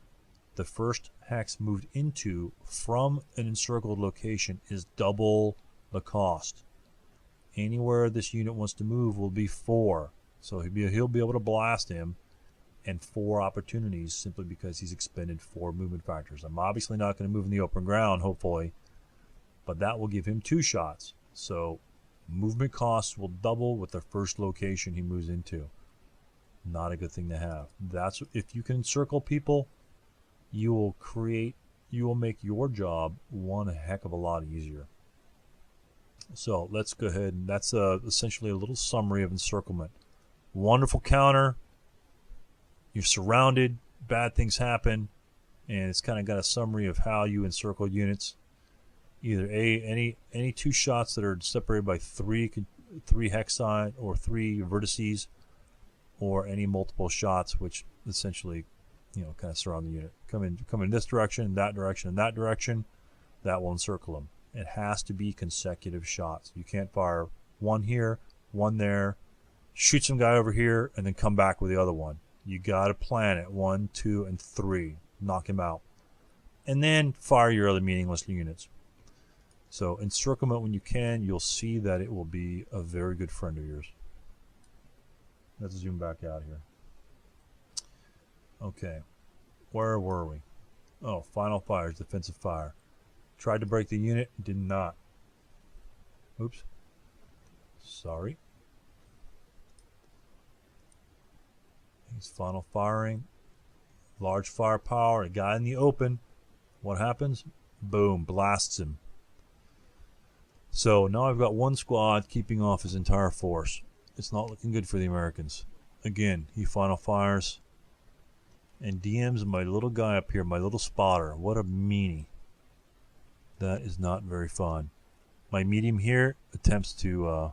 the first hex moved into from an encircled location is double the cost. Anywhere this unit wants to move will be 4. So he'll be able to blast him and 4 opportunities simply because he's expended 4 movement factors. I'm obviously not going to move in the open ground, hopefully, but that will give him 2 shots. So movement costs will double with the first location he moves into. Not a good thing to have. That's if you can encircle people, you will make your job one heck of a lot easier. So let's go ahead, and that's essentially a little summary of encirclement. Wonderful counter. You're surrounded, bad things happen, and it's kind of got a summary of how you encircle units. Either any 2 shots that are separated by 3 hexi or 3 vertices, or any multiple shots which essentially, kind of surround the unit. Come in this direction, that direction, and that direction. That will encircle them. It has to be consecutive shots. You can't fire 1 here, 1 there, shoot some guy over here, and then come back with the other one. You got to plan it 1, 2, and 3. Knock him out. And then fire your other meaningless units. So encirclement when you can, you'll see that it will be a very good friend of yours. Let's zoom back out here. Okay. Where were we? Oh, final fires, defensive fire. Tried to break the unit, did not. Oops. Sorry. He's final firing. Large firepower, a guy in the open. What happens? Boom, blasts him. So now I've got 1 squad keeping off his entire force. It's not looking good for the Americans. Again, he final fires and DMs my little guy up here, my little spotter. What a meanie. That is not very fun. My medium here attempts to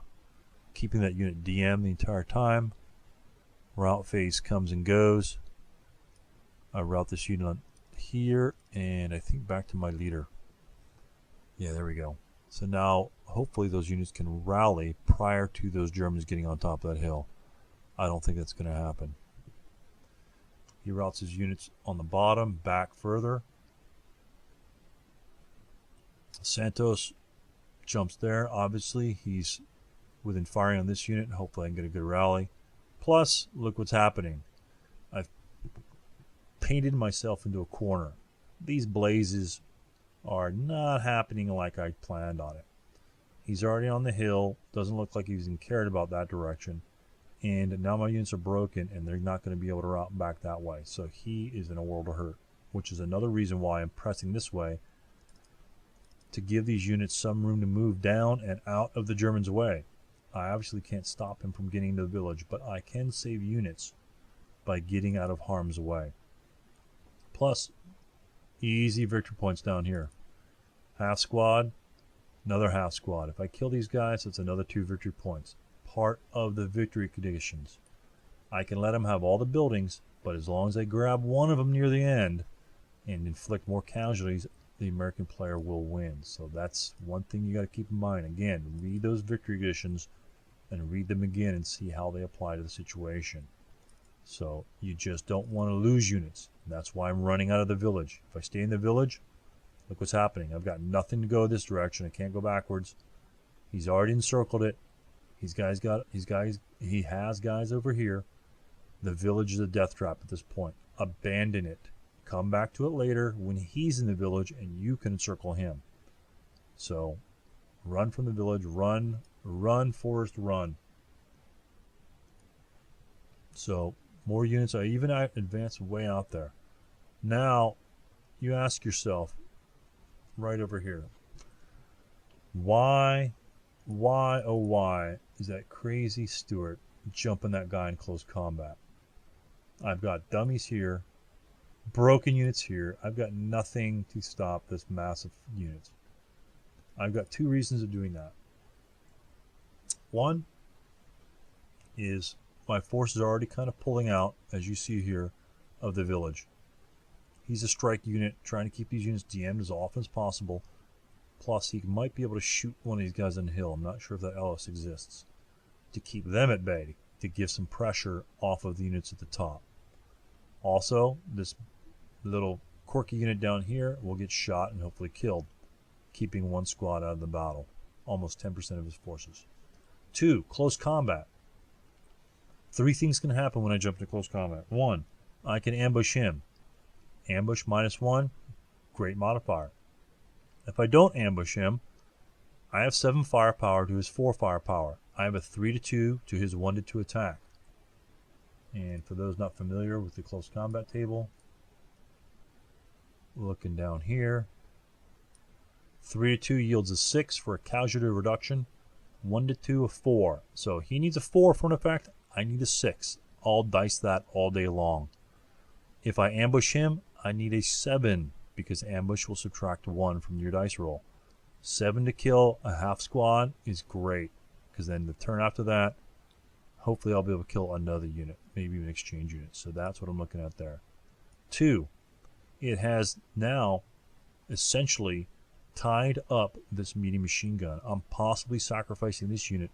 keeping that unit DM the entire time. Route phase comes and goes. I route this unit on here, and I think back to my leader. Yeah, there we go. So now, hopefully those units can rally prior to those Germans getting on top of that hill. I don't think that's going to happen. He routes his units on the bottom, back further. Santos jumps there. Obviously, he's within firing on this unit. Hopefully I can get a good rally. Plus, look what's happening. I've painted myself into a corner. These blazes are not happening like I planned on it. He's already on the hill. Doesn't look like he's even cared about that direction. And now my units are broken, and they're not going to be able to route back that way. So he is in a world of hurt, which is another reason why I'm pressing this way, to give these units some room to move down and out of the Germans' way. I obviously can't stop him from getting into the village, but I can save units by getting out of harm's way. Plus, easy victory points down here. Half squad, another half squad. If I kill these guys, it's another 2 victory points. Part of the victory conditions. I can let them have all the buildings, but as long as I grab one of them near the end and inflict more casualties, the American player will win. So that's one thing you got to keep in mind. Again, read those victory conditions and read them again and see how they apply to the situation. So you just don't want to lose units. That's why I'm running out of the village. If I stay in the village, look what's happening. I've got nothing to go this direction. I can't go backwards. He's already encircled it. He has guys over here. The village is a death trap at this point. Abandon it. Come back to it later when he's in the village and you can encircle him. So run from the village. Run, Forrest, run. So more units. I even advanced way out there. Now you ask yourself, right over here, why is that crazy Stuart jumping that guy in close combat? I've got dummies here, broken units here. I've got nothing to stop this massive units. I've got 2 reasons of doing that. One is my forces are already kind of pulling out, as you see here, of the village. He's a strike unit, trying to keep these units DM'd as often as possible. Plus, he might be able to shoot one of these guys on the hill. I'm not sure if that LS exists. To keep them at bay, to give some pressure off of the units at the top. Also, this little quirky unit down here will get shot and hopefully killed, keeping one squad out of the battle, almost 10% of his forces. 2, close combat. 3 things can happen when I jump into close combat. 1, I can ambush him. Ambush -1, great modifier. If I don't ambush him, I have 7 firepower to his 4 firepower. I have a 3-2 to his 1-2 attack. And for those not familiar with the close combat table, looking down here, 3-2 yields a 6 for a casualty reduction, 1-2 a 4. So he needs a 4 for an effect, I need a 6. I'll dice that all day long. If I ambush him, I need a 7 because ambush will subtract 1 from your dice roll. 7 to kill a half squad is great because then the turn after that, hopefully I'll be able to kill another unit, maybe even exchange units. So that's what I'm looking at there. 2, it has now essentially tied up this medium machine gun. I'm possibly sacrificing this unit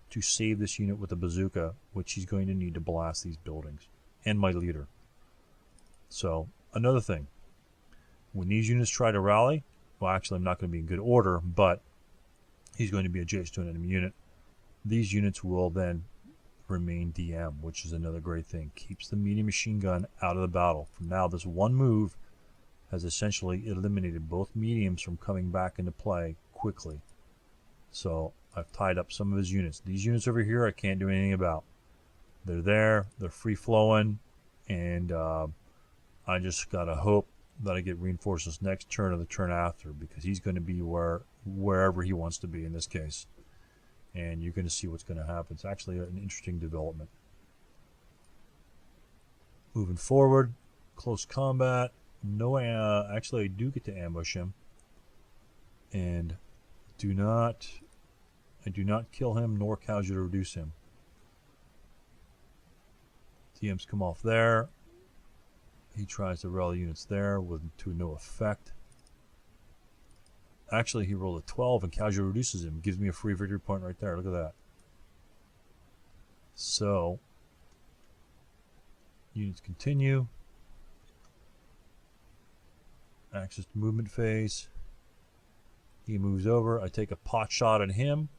to save this unit with a bazooka, which he's going to need to blast these buildings, and my leader. So another thing, when these units try to rally, well, actually I'm not going to be in good order, but he's going to be adjacent to an enemy unit. These units will then remain DM, which is another great thing. Keeps the medium machine gun out of the battle. For now, this one move has essentially eliminated both mediums from coming back into play quickly. So I've tied up some of his units. These units over here I can't do anything about. They're there, they're free flowing, and I just gotta hope that I get reinforcements next turn or the turn after, because he's going to be wherever he wants to be in this case. And you're going to see what's going to happen. It's actually an interesting development. Moving forward, close combat. No, actually I do get to ambush him, and I do not kill him nor casualty reduce him. TMs come off there. He tries to rally units there to no effect. Actually, he rolled a 12 and casualty reduces him. Gives me a free victory point right there. Look at that. So, units continue. Access to movement phase. He moves over. I take a pot shot at him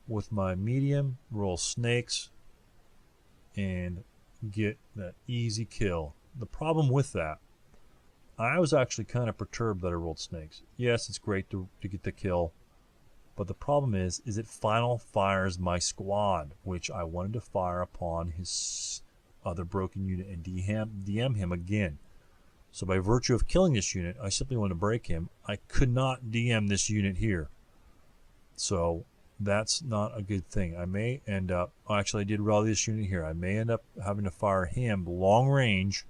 with my medium. Roll snakes. And get that easy kill. The problem with that, I was actually kind of perturbed that I rolled snakes. Yes, it's great to get the kill, but the problem is it final fires my squad, which I wanted to fire upon his other broken unit and DM him again. So by virtue of killing this unit, I simply want to break him. I could not DM this unit here. So that's not a good thing. I may end up, actually I did rally this unit here. I may end up having to fire him long range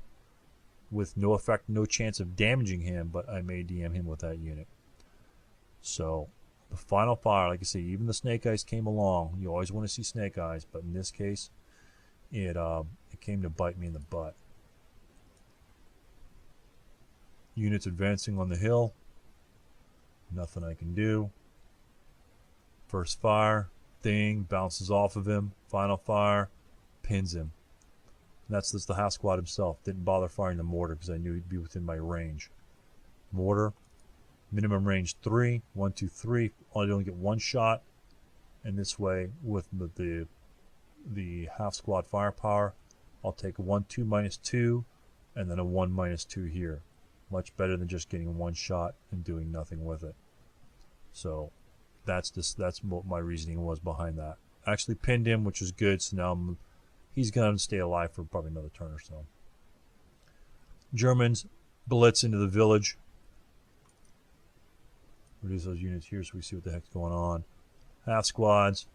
with no effect, no chance of damaging him, but I may DM him with that unit. So the final fire, like I say, even the snake eyes came along. You always want to see snake eyes, but in this case, it came to bite me in the butt. Units advancing on the hill. Nothing I can do. First fire, thing, bounces off of him. Final fire, pins him. That's the half squad himself. Didn't bother firing the mortar because I knew he'd be within my range. Mortar, minimum range 3, 1, 2, 3. I only get one shot, and this way with the half squad firepower, I'll take a 1, 2, -2, and then a 1, -2 here. Much better than just getting one shot and doing nothing with it. So that's what my reasoning was behind that. Actually pinned him, which is good. So now he's going to stay alive for probably another turn or so. Germans blitz into the village. Reduce those units here so we see what the heck's going on. Half squads.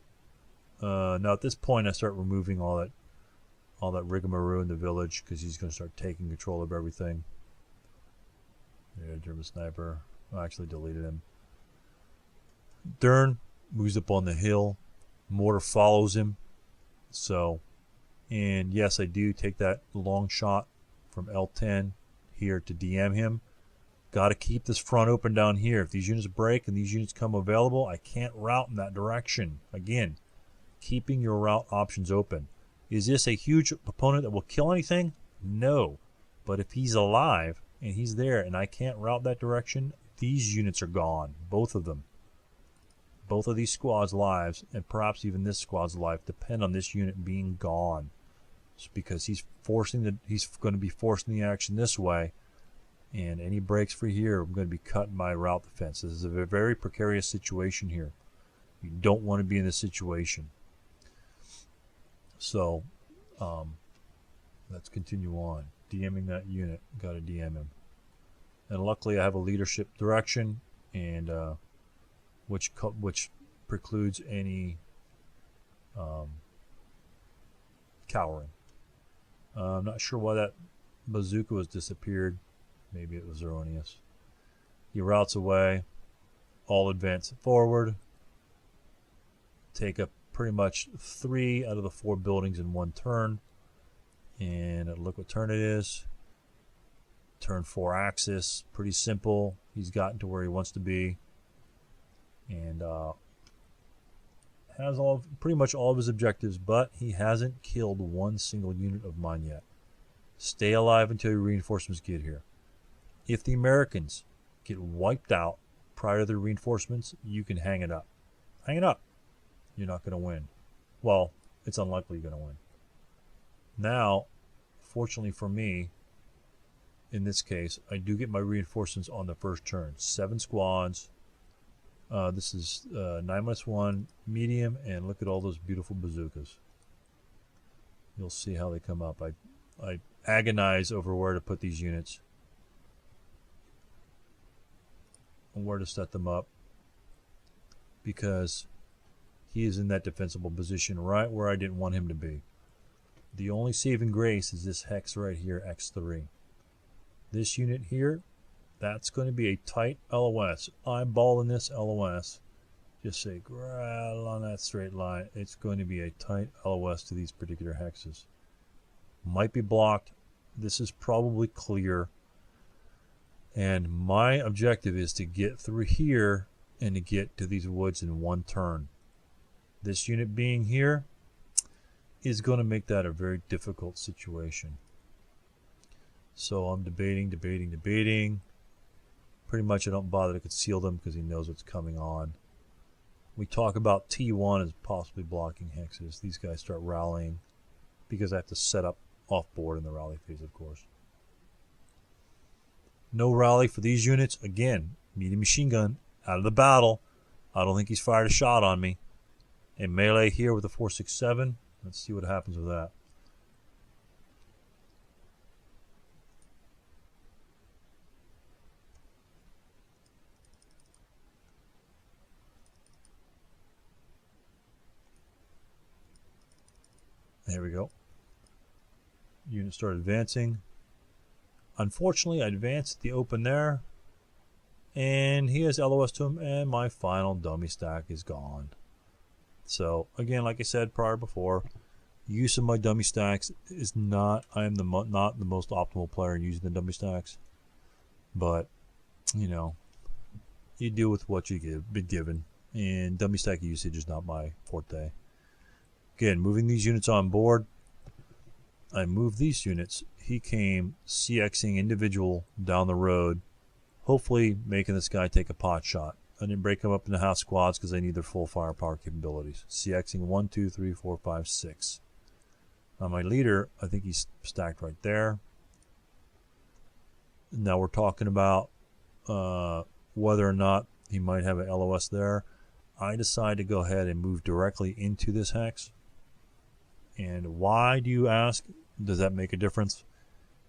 Now at this point I start removing all that rigmarole in the village because he's going to start taking control of everything. Yeah, German sniper. I actually deleted him. Dern moves up on the hill. Mortar follows him. So, and yes, I do take that long shot from L10 here to DM him. Got to keep this front open down here. If these units break and these units come available, I can't route in that direction. Again, keeping your route options open. Is this a huge opponent that will kill anything? No. But if he's alive, and he's there, and I can't route that direction, these units are gone. Both of them. Both of these squads' lives, and perhaps even this squad's life, depend on this unit being gone. It's because he's going to be forcing the action this way, and any breaks for here are going to be cut by route defense. This is a very precarious situation here. You don't want to be in this situation. So, let's continue on. DMing that unit. Got to DM him. And luckily I have a leadership direction, and which precludes any cowering. I'm not sure why that bazooka was disappeared. Maybe it was erroneous. He routes away. All advance forward. Take up pretty much 3 out of the 4 buildings in one turn. And look what turn it is. Turn 4 axis. Pretty simple. He's gotten to where he wants to be. And has pretty much all of his objectives, but he hasn't killed one single unit of mine yet. Stay alive until your reinforcements get here. If the Americans get wiped out prior to the reinforcements, you can hang it up. Hang it up. You're not going to win. Well, it's unlikely you're going to win. Now, fortunately for me, in this case, I do get my reinforcements on the first turn. 7 squads. This is 9-1 medium, and look at all those beautiful bazookas. You'll see how they come up. I agonize over where to put these units and where to set them up, because he is in that defensible position right where I didn't want him to be. The only saving grace is this hex right here, X3. This unit here, that's going to be a tight LOS. Eyeballing this LOS. Just say, rattle on that straight line. It's going to be a tight LOS to these particular hexes. Might be blocked. This is probably clear. And my objective is to get through here and to get to these woods in one turn. This unit being here is going to make that a very difficult situation. So I'm debating. Pretty much I don't bother to conceal them because he knows what's coming on. We talk about T1 as possibly blocking hexes. These guys start rallying because I have to set up off board in the rally phase, of course. No rally for these units. Again, medium machine gun out of the battle. I don't think he's fired a shot on me. A melee here with a 4.67. Let's see what happens with that. There we go. Unit started advancing. Unfortunately, I advanced the open there, and he has LOS to him, and my final dummy stack is gone. So again, like I said before, use of my dummy stacks is not. I am not the most optimal player in using the dummy stacks, but you know, you deal with what you been given, and dummy stack usage is not my forte. Again, moving these units on board. I moved these units. He came CXing individual down the road, hopefully making this guy take a pot shot. I didn't break them up into half squads because they need their full firepower capabilities. CXing 1, 2, 3, 4, 5, 6. Now my leader, I think he's stacked right there. Now we're talking about whether or not he might have an LOS there. I decide to go ahead and move directly into this hex. And why, do you ask? Does that make a difference?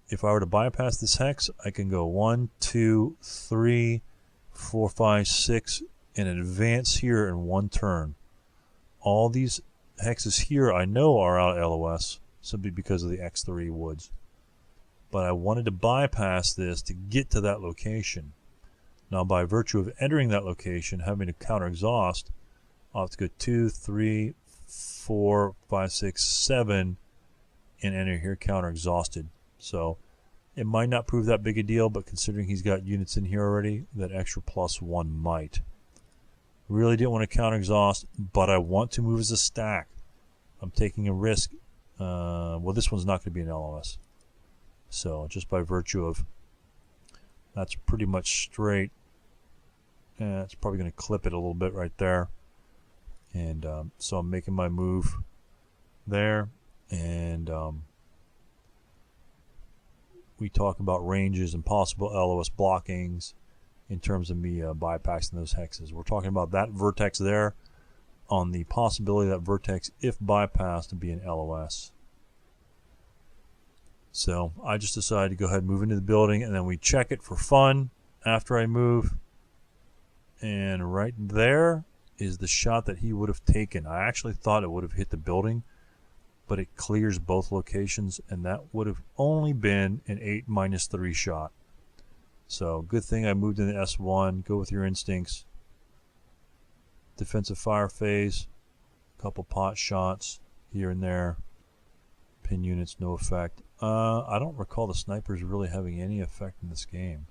If I were to bypass this hex, I can go 1, 2, 3, 4, 5, 6, and advance here in one turn. All these hexes here I know are out of LOS simply because of the X3 woods. But I wanted to bypass this to get to that location. Now by virtue of entering that location, having to counter exhaust, I'll have to go 2, 3, 4, 5, 6, 7, and enter here counter exhausted. So it might not prove that big a deal, but considering he's got units in here already, that extra +1 might. Really didn't want to counter exhaust, but I want to move as a stack. I'm taking a risk. Well, this one's not going to be an LOS. So just by virtue of That's pretty much straight. It's probably going to clip it a little bit right there. And so I'm making my move there. And we talk about ranges and possible LOS blockings in terms of me bypassing those hexes. We're talking about that vertex there on the possibility that vertex, if bypassed, to be an LOS. So I just decided to go ahead and move into the building, and then we check it for fun after I move. And right there is the shot that he would have taken. I actually thought it would have hit the building, but it clears both locations, and that would have only been an 8-3 shot. So good thing I moved into S1. Go with your instincts. Defensive fire phase. A couple pot shots here and there. Pin units, no effect. I don't recall the snipers really having any effect in this game.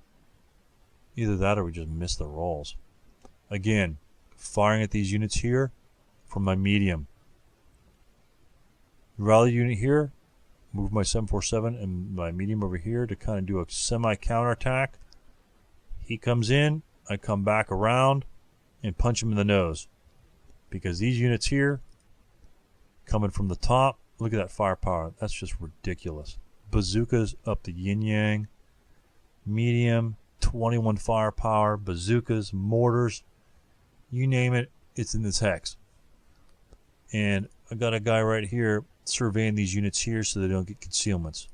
Either that or we just missed the rolls. Again, firing at these units here from my medium. Rally unit here, move my 747 and my medium over here to kind of do a semi-counterattack. He comes in, I come back around and punch him in the nose. Because these units here, coming from the top, look at that firepower. That's just ridiculous. Bazookas up the yin-yang. Medium, 21 firepower. Bazookas, mortars. You name it, it's in this hex. And I got a guy right here surveying these units here so they don't get concealments.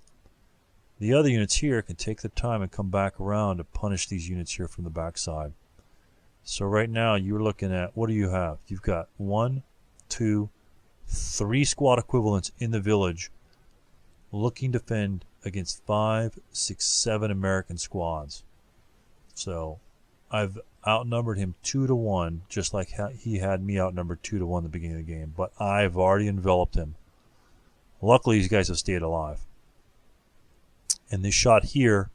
The other units here can take the time and come back around to punish these units here from the backside. So right now you're looking at, what do you have? You've got 1, 2, 3 squad equivalents in the village looking to defend against 5, 6, 7 American squads. So I've outnumbered him 2-1, just like he had me outnumbered 2-1 at the beginning of the game. But I've already enveloped him. Luckily, these guys have stayed alive. And this shot here,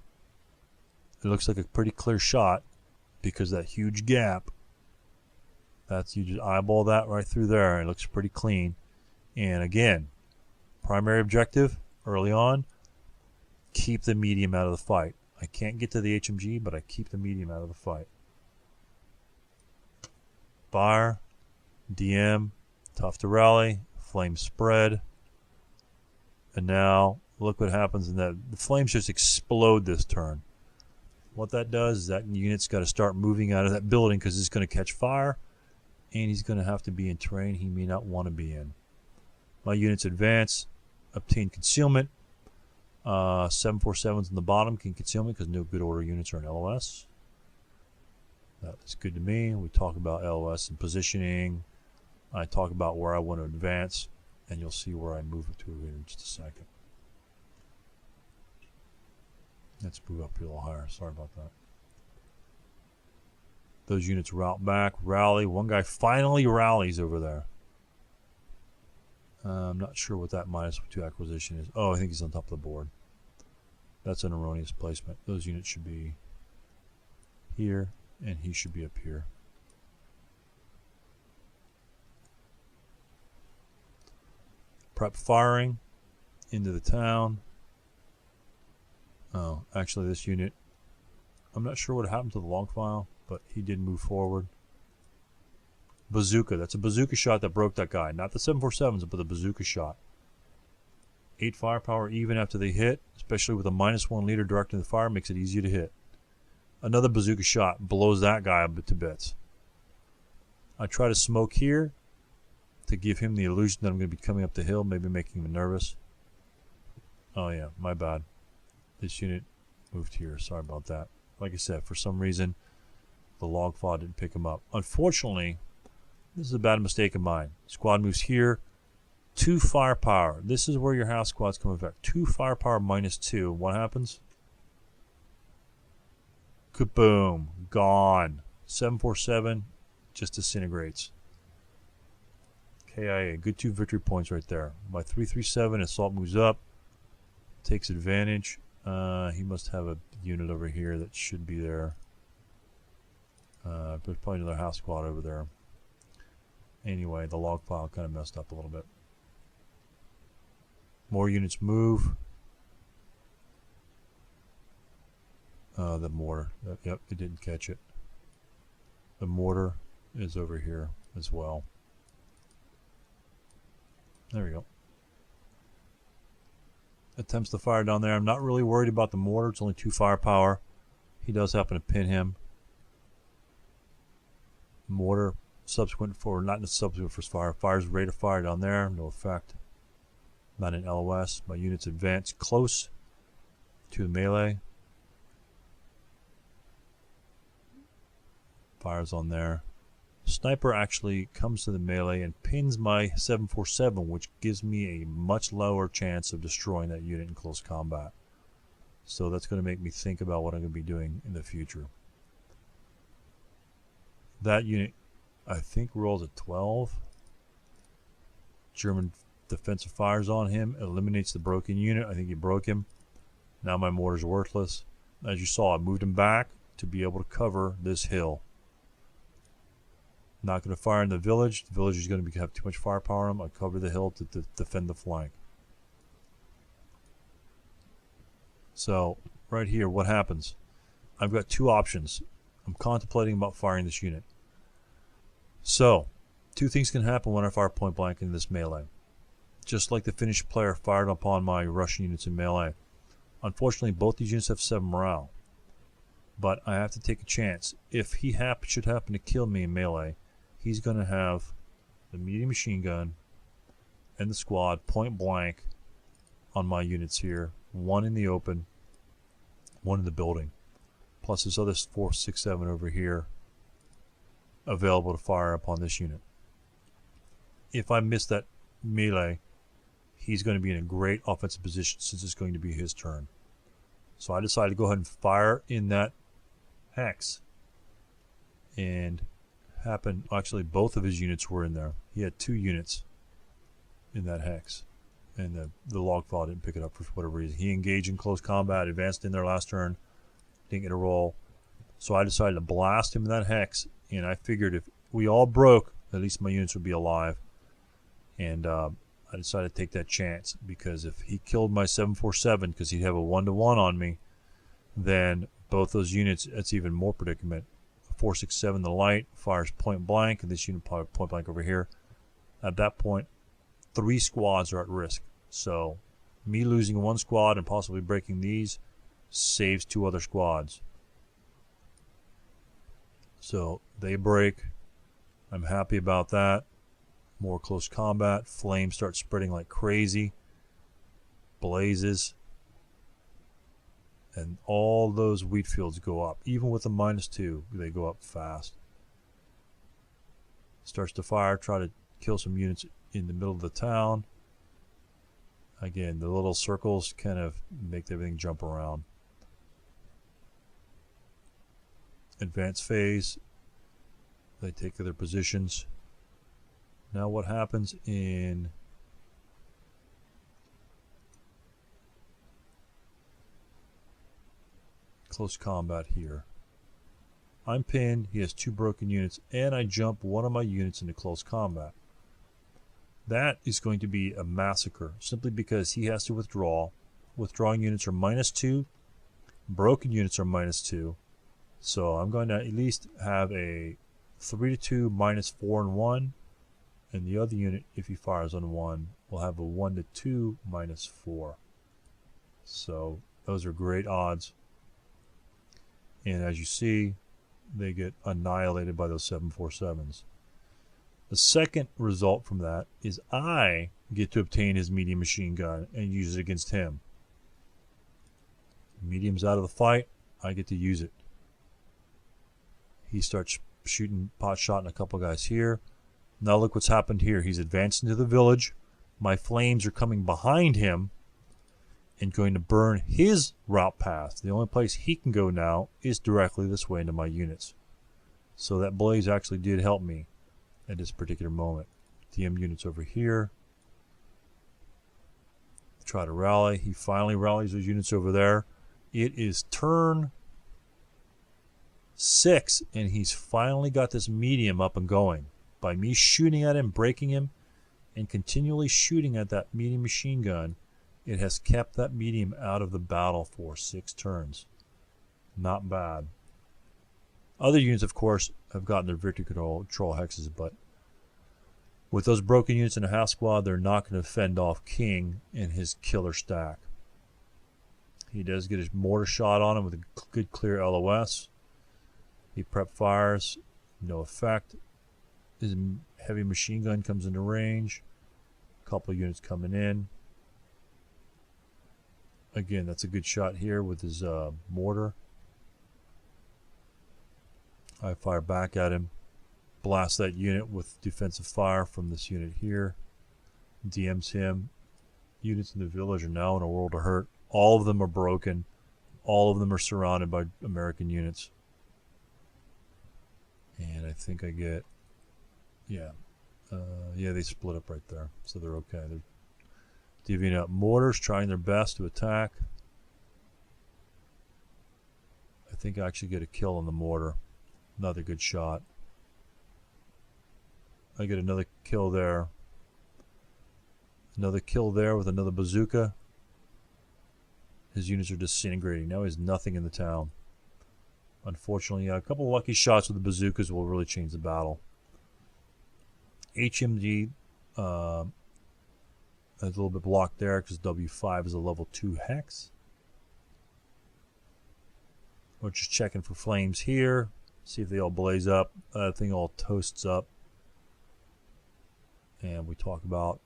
it looks like a pretty clear shot because that huge gap. That's, you just eyeball that right through there. It looks pretty clean. And again, primary objective early on, keep the medium out of the fight. I can't get to the HMG, but I keep the medium out of the fight. Fire, DM, tough to rally, flame spread. And now look what happens in that. The flames just explode this turn. What that does is that unit's got to start moving out of that building because it's going to catch fire, and he's going to have to be in terrain he may not want to be in. My units advance, obtain concealment. 747s in the bottom can conceal me because no good order units are in LOS. That's good to me. We talk about LOS and positioning. I talk about where I want to advance, and you'll see where I move it to in just a second. Let's move up here a little higher. Sorry about that. Those units route back, rally. One guy finally rallies over there. I'm not sure what that -2 acquisition is. Oh, I think he's on top of the board. That's an erroneous placement. Those units should be here, and he should be up here. Prep firing into the town. Oh, actually this unit, I'm not sure what happened to the log file, but he did move forward. Bazooka. That's a bazooka shot that broke that guy. Not the 747s, but the bazooka shot. 8 firepower even after they hit, especially with a -1 leader directing the fire, makes it easier to hit. Another bazooka shot blows that guy up to bits. I try to smoke here to give him the illusion that I'm going to be coming up the hill, maybe making him nervous. Oh yeah, my bad. This unit moved here. Sorry about that. Like I said, for some reason, the log file didn't pick him up. Unfortunately, this is a bad mistake of mine. Squad moves here. 2 firepower. This is where your house squads come effect. 2 firepower -2. What happens? Kaboom. Gone. 747 just disintegrates. KIA. Good 2 victory points right there. My 337 assault moves up. Takes advantage. He must have a unit over here that should be there. There's probably another house squad over there. Anyway, the log file kind of messed up a little bit. More units move. The mortar. Yep, it didn't catch it. The mortar is over here as well. There we go. Attempts to fire down there. I'm not really worried about the mortar. It's only 2 firepower. He does happen to pin him. Mortar, subsequent for, not in the subsequent first fire. Fires rate of fire down there. No effect. Not in LOS. My units advance close to the melee. Fires on there. Sniper actually comes to the melee and pins my 747, which gives me a much lower chance of destroying that unit in close combat. So that's going to make me think about what I'm going to be doing in the future. That unit, I think, rolls a 12. German defensive fires on him, eliminates the broken unit. I think he broke him. Now my mortar's worthless. As you saw, I moved him back to be able to cover this hill. Not going to fire in the village. The village is going to have too much firepower on him. I cover the hill to defend the flank. So, right here, what happens? I've got 2 options. I'm contemplating about firing this unit. So, 2 things can happen when I fire point blank in this melee. Just like the Finnish player fired upon my Russian units in melee. Unfortunately, both these units have 7 morale. But I have to take a chance. If he should happen to kill me in melee, he's going to have the medium machine gun and the squad point blank on my units here. 1 in the open, 1 in the building. Plus this other 4, 6, 7 over here available to fire upon this unit. If I miss that melee, he's going to be in a great offensive position since it's going to be his turn. So I decided to go ahead and fire in that hex. And actually both of his units were in there. He had 2 units in that hex. And the log file didn't pick it up for whatever reason. He engaged in close combat, advanced in there last turn, didn't get a roll. So I decided to blast him in that hex, and I figured if we all broke, at least my units would be alive. And I decided to take that chance, because if he killed my 747, because he'd have a 1-to-1 on me, then both those units, that's even more predicament. 467, the light, fires point blank, and this unit point blank over here. At that point, 3 squads are at risk. So me losing 1 squad and possibly breaking these saves 2 other squads. So they break. I'm happy about that. More close combat. Flames start spreading like crazy. Blazes. And all those wheat fields go up. Even with a -2, they go up fast. Starts to fire, try to kill some units in the middle of the town. Again, the little circles kind of make everything jump around. Advanced phase. They take their positions. Now what happens in close combat here? I'm pinned, he has 2 broken units, and I jump 1 of my units into close combat. That is going to be a massacre, simply because he has to withdraw. Withdrawing units are -2, broken units are -2, so I'm going to at least have a 3-2 -4 and 1, and the other unit, if he fires on 1, will have a 1-2 -4. So those are great odds. And as you see, they get annihilated by those 747s. The second result from that is I get to obtain his medium machine gun and use it against him. Medium's out of the fight, I get to use it. He starts shooting pot shot and a couple guys here. Now look what's happened here. He's advanced into the village. My flames are coming behind him and going to burn his route path. The only place he can go now is directly this way into my units. So that blaze actually did help me at this particular moment. TM units over here. Try to rally. He finally rallies those units over there. It is turn 6, and he's finally got this medium up and going. By me shooting at him, breaking him, and continually shooting at that medium machine gun, it has kept that medium out of the battle for 6 turns. Not bad. Other units, of course, have gotten their victory control hexes, but with those broken units in a half squad, they're not going to fend off King and his killer stack. He does get his mortar shot on him with a good clear LOS. He prep fires, no effect. His heavy machine gun comes into range. A couple of units coming in. Again, that's a good shot here with his mortar. I fire back at him. Blast that unit with defensive fire from this unit here. DMs him. Units in the village are now in a world of hurt. All of them are broken. All of them are surrounded by American units. And I think I get... Yeah. Yeah, they split up right there. So they're okay. They're divvying up mortars, trying their best to attack. I think I actually get a kill on the mortar. Another good shot. I get another kill there. Another kill there with another bazooka. His units are disintegrating. Now he has nothing in the town. Unfortunately, a couple of lucky shots with the bazookas will really change the battle. HMG is a little bit blocked there because W5 is a level 2 hex. We're just checking for flames here. See if they all blaze up. That thing all toasts up. And we talk about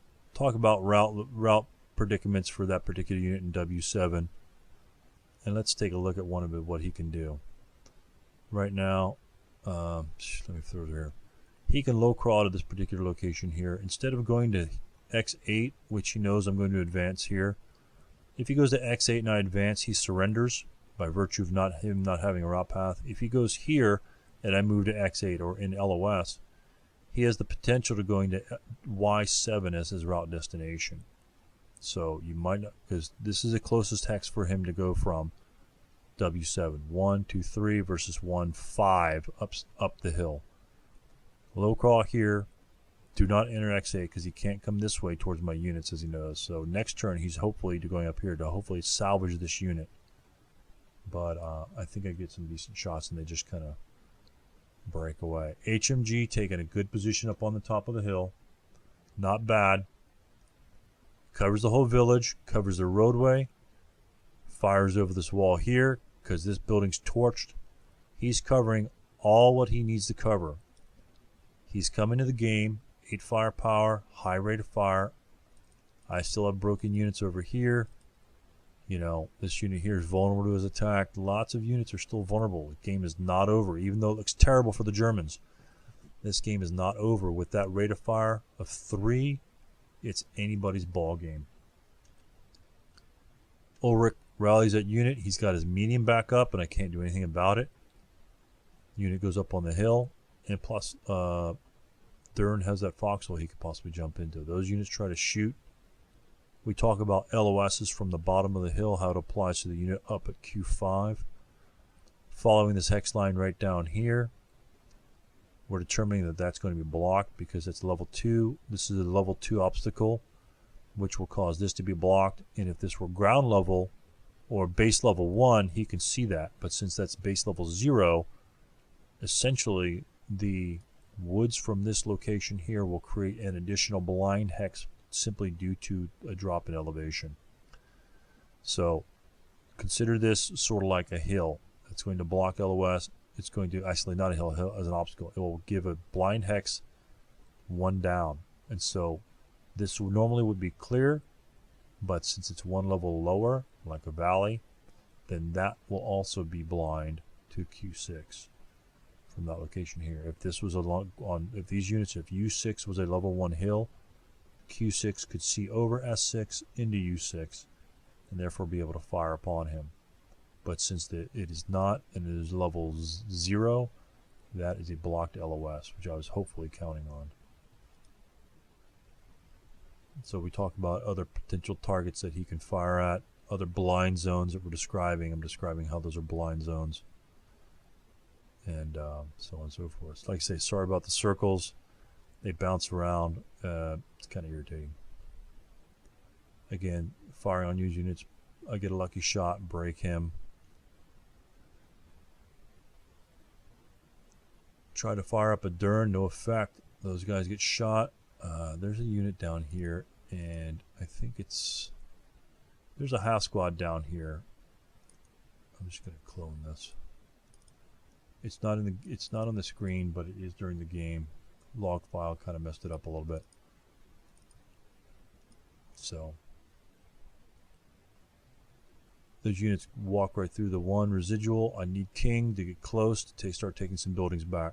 route predicaments for that particular unit in W7. And let's take a look at one of it, what he can do. Right now, let me throw it here. He can low crawl to this particular location here. Instead of going to X8, which he knows I'm going to advance here, if he goes to X8 and I advance, he surrenders by virtue of him not having a route path. If he goes here and I move to X8 or in LOS, he has the potential to going to Y7 as his route destination. So you might not, because this is the closest hex for him to go from W7. 1, 2, 3 versus 1, 5 up the hill. Low crawl here. Do not enter X8 because he can't come this way towards my units as he knows. So next turn he's hopefully going up here to hopefully salvage this unit. But I think I get some decent shots and they just kind of break away. HMG taking a good position up on the top of the hill. Not bad. Covers the whole village. Covers the roadway. Fires over this wall here because this building's torched. He's covering all what he needs to cover. He's coming to the game. 8 firepower. High rate of fire. I still have broken units over here. You know, this unit here is vulnerable to his attack. Lots of units are still vulnerable. The game is not over, even though it looks terrible for the Germans. This game is not over. With that rate of fire of 3, it's anybody's ball game. Ulrich rallies that unit. He's got his medium back up, and I can't do anything about it. Unit goes up on the hill, and plus Dern has that foxhole he could possibly jump into. Those units try to shoot. We talk about LOSs from the bottom of the hill, how it applies to the unit up at Q5. Following this hex line right down here, we're determining that that's going to be blocked because it's level 2. This is a level 2 obstacle, which will cause this to be blocked. And if this were ground level or base level 1, he can see that. But since that's base level 0, essentially the woods from this location here will create an additional blind hex simply due to a drop in elevation. So consider this sort of like a hill. It's going to block LOS. It's going to isolate not a hill as an obstacle. It will give a blind hex 1 down. And so this normally would be clear, but since it's 1 level lower, like a valley, then that will also be blind to Q6 from that location here. If this was if these units, if U6 was a level 1 hill, Q6 could see over S6 into U6 and therefore be able to fire upon him. But since it is not and it is level 0, that is a blocked LOS, which I was hopefully counting on. So we talk about other potential targets that he can fire at, other blind zones that we're describing. I'm describing how those are blind zones. And so on and so forth. Like I say, sorry about the circles. They bounce around. It's kind of irritating. Again, firing on used units. I get a lucky shot, break him. Try to fire up a Dern, no effect. Those guys get shot. There's a unit down here, and I think there's a half squad down here. I'm just gonna clone this. It's not on the screen, but it is during the game. Log file kind of messed it up a little bit. So those units walk right through the one residual. I need King to get close to start taking some buildings back.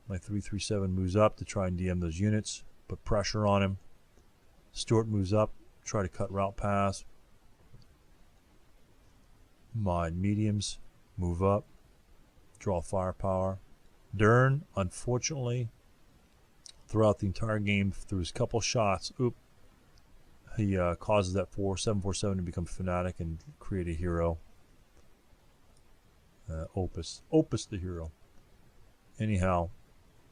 My 337 moves up to try and DM those units, put pressure on him. Stuart moves up, try to cut route pass. My mediums move up, draw firepower. Dern, unfortunately, throughout the entire game, through his couple shots, he causes that 747 to become fanatic and create a hero. Opus the hero. Anyhow,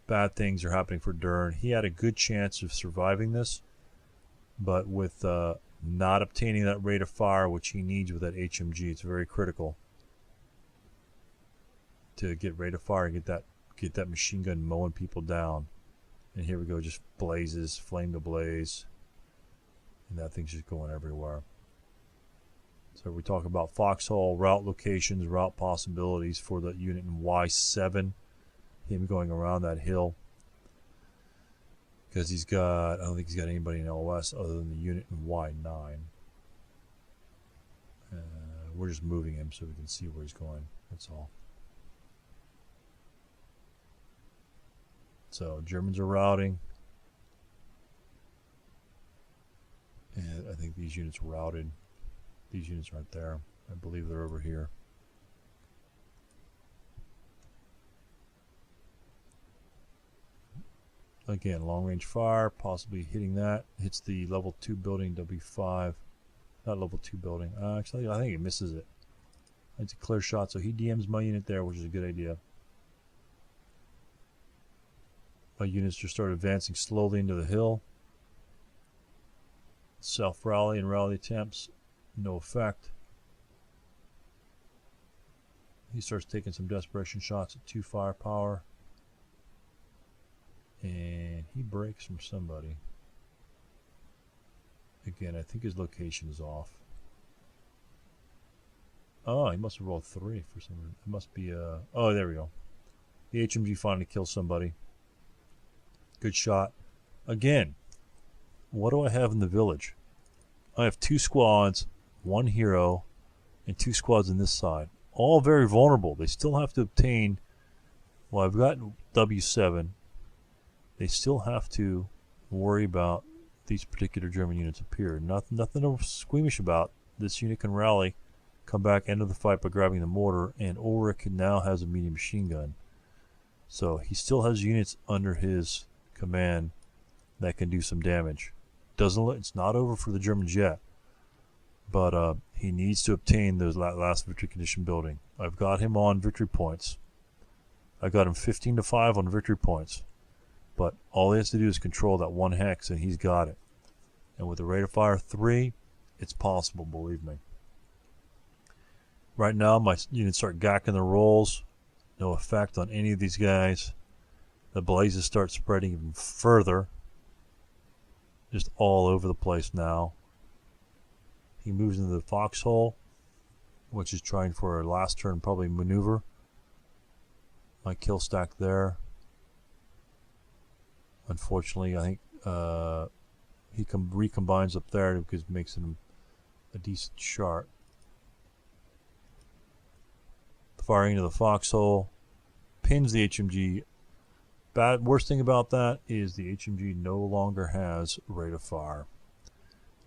bad things are happening for Dern. He had a good chance of surviving this, but with not obtaining that rate of fire, which he needs with that HMG, it's very critical to get rate of fire and get that machine gun mowing people down. And here we go, just blazes, flame to blaze, and that thing's just going everywhere. So we talk about foxhole route locations, route possibilities for the unit in Y7. Him going around that hill, because I don't think he's got anybody in LOS other than the unit in Y9. We're just moving him so we can see where he's going. That's all. So Germans are routing, and I think these units routed. These units aren't there. I believe they're over here. Again, long-range fire, possibly hitting that. Hits the level 2 building, W5. Not level 2 building. Actually, I think he misses it. It's a clear shot, so he DMs my unit there, which is a good idea. My units just start advancing slowly into the hill. Self-rally and rally attempts, no effect. He starts taking some desperation shots at 2 firepower. And he breaks from somebody. Again, I think his location is off. Oh, he must have rolled 3 for some reason. It must be oh, there we go. The HMG finally kills somebody. Good shot. Again, what do I have in the village? I have 2 squads, 1 hero, and 2 squads on this side. All very vulnerable. They still have to obtain... Well, I've got W7. They still have to worry about these particular German units up here. Nothing to squeamish about. This unit can rally, come back, end of the fight by grabbing the mortar, and Ulrich now has a medium machine gun. So he still has units under his command that can do some damage. It's not over for the Germans yet, but he needs to obtain those last victory condition building. I've got him on victory points. I got him 15-5 on victory points. But all he has to do is control that 1 hex, and he's got it. And with the rate of fire 3, it's possible, believe me. Right now, my units start gacking the rolls. No effect on any of these guys. The blazes start spreading even further. Just all over the place now. He moves into the foxhole, which is trying for a last turn probably maneuver. My kill stack there. Unfortunately, I think he recombines up there because it makes him a decent shot. Firing into the foxhole, pins the HMG. Worst thing about that is the HMG no longer has rate of fire.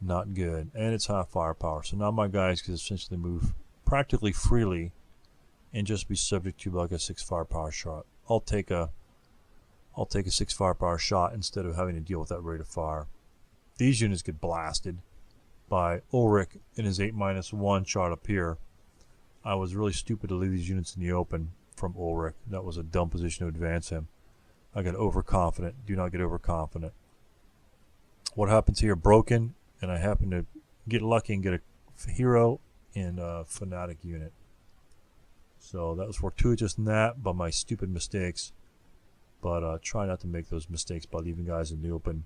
Not good, and it's half firepower. So now my guys can essentially move practically freely and just be subject to like a 6 firepower shot. I'll take a 6 firepower shot instead of having to deal with that rate of fire. These units get blasted by Ulrich in his 8-1 shot up here. I was really stupid to leave these units in the open from Ulrich. That was a dumb position to advance him. I got overconfident. Do not get overconfident. What happens here? Broken, and I happen to get lucky and get a hero and a fanatic unit. So that was fortuitous in that, by my stupid mistakes. But try not to make those mistakes by leaving guys in the open.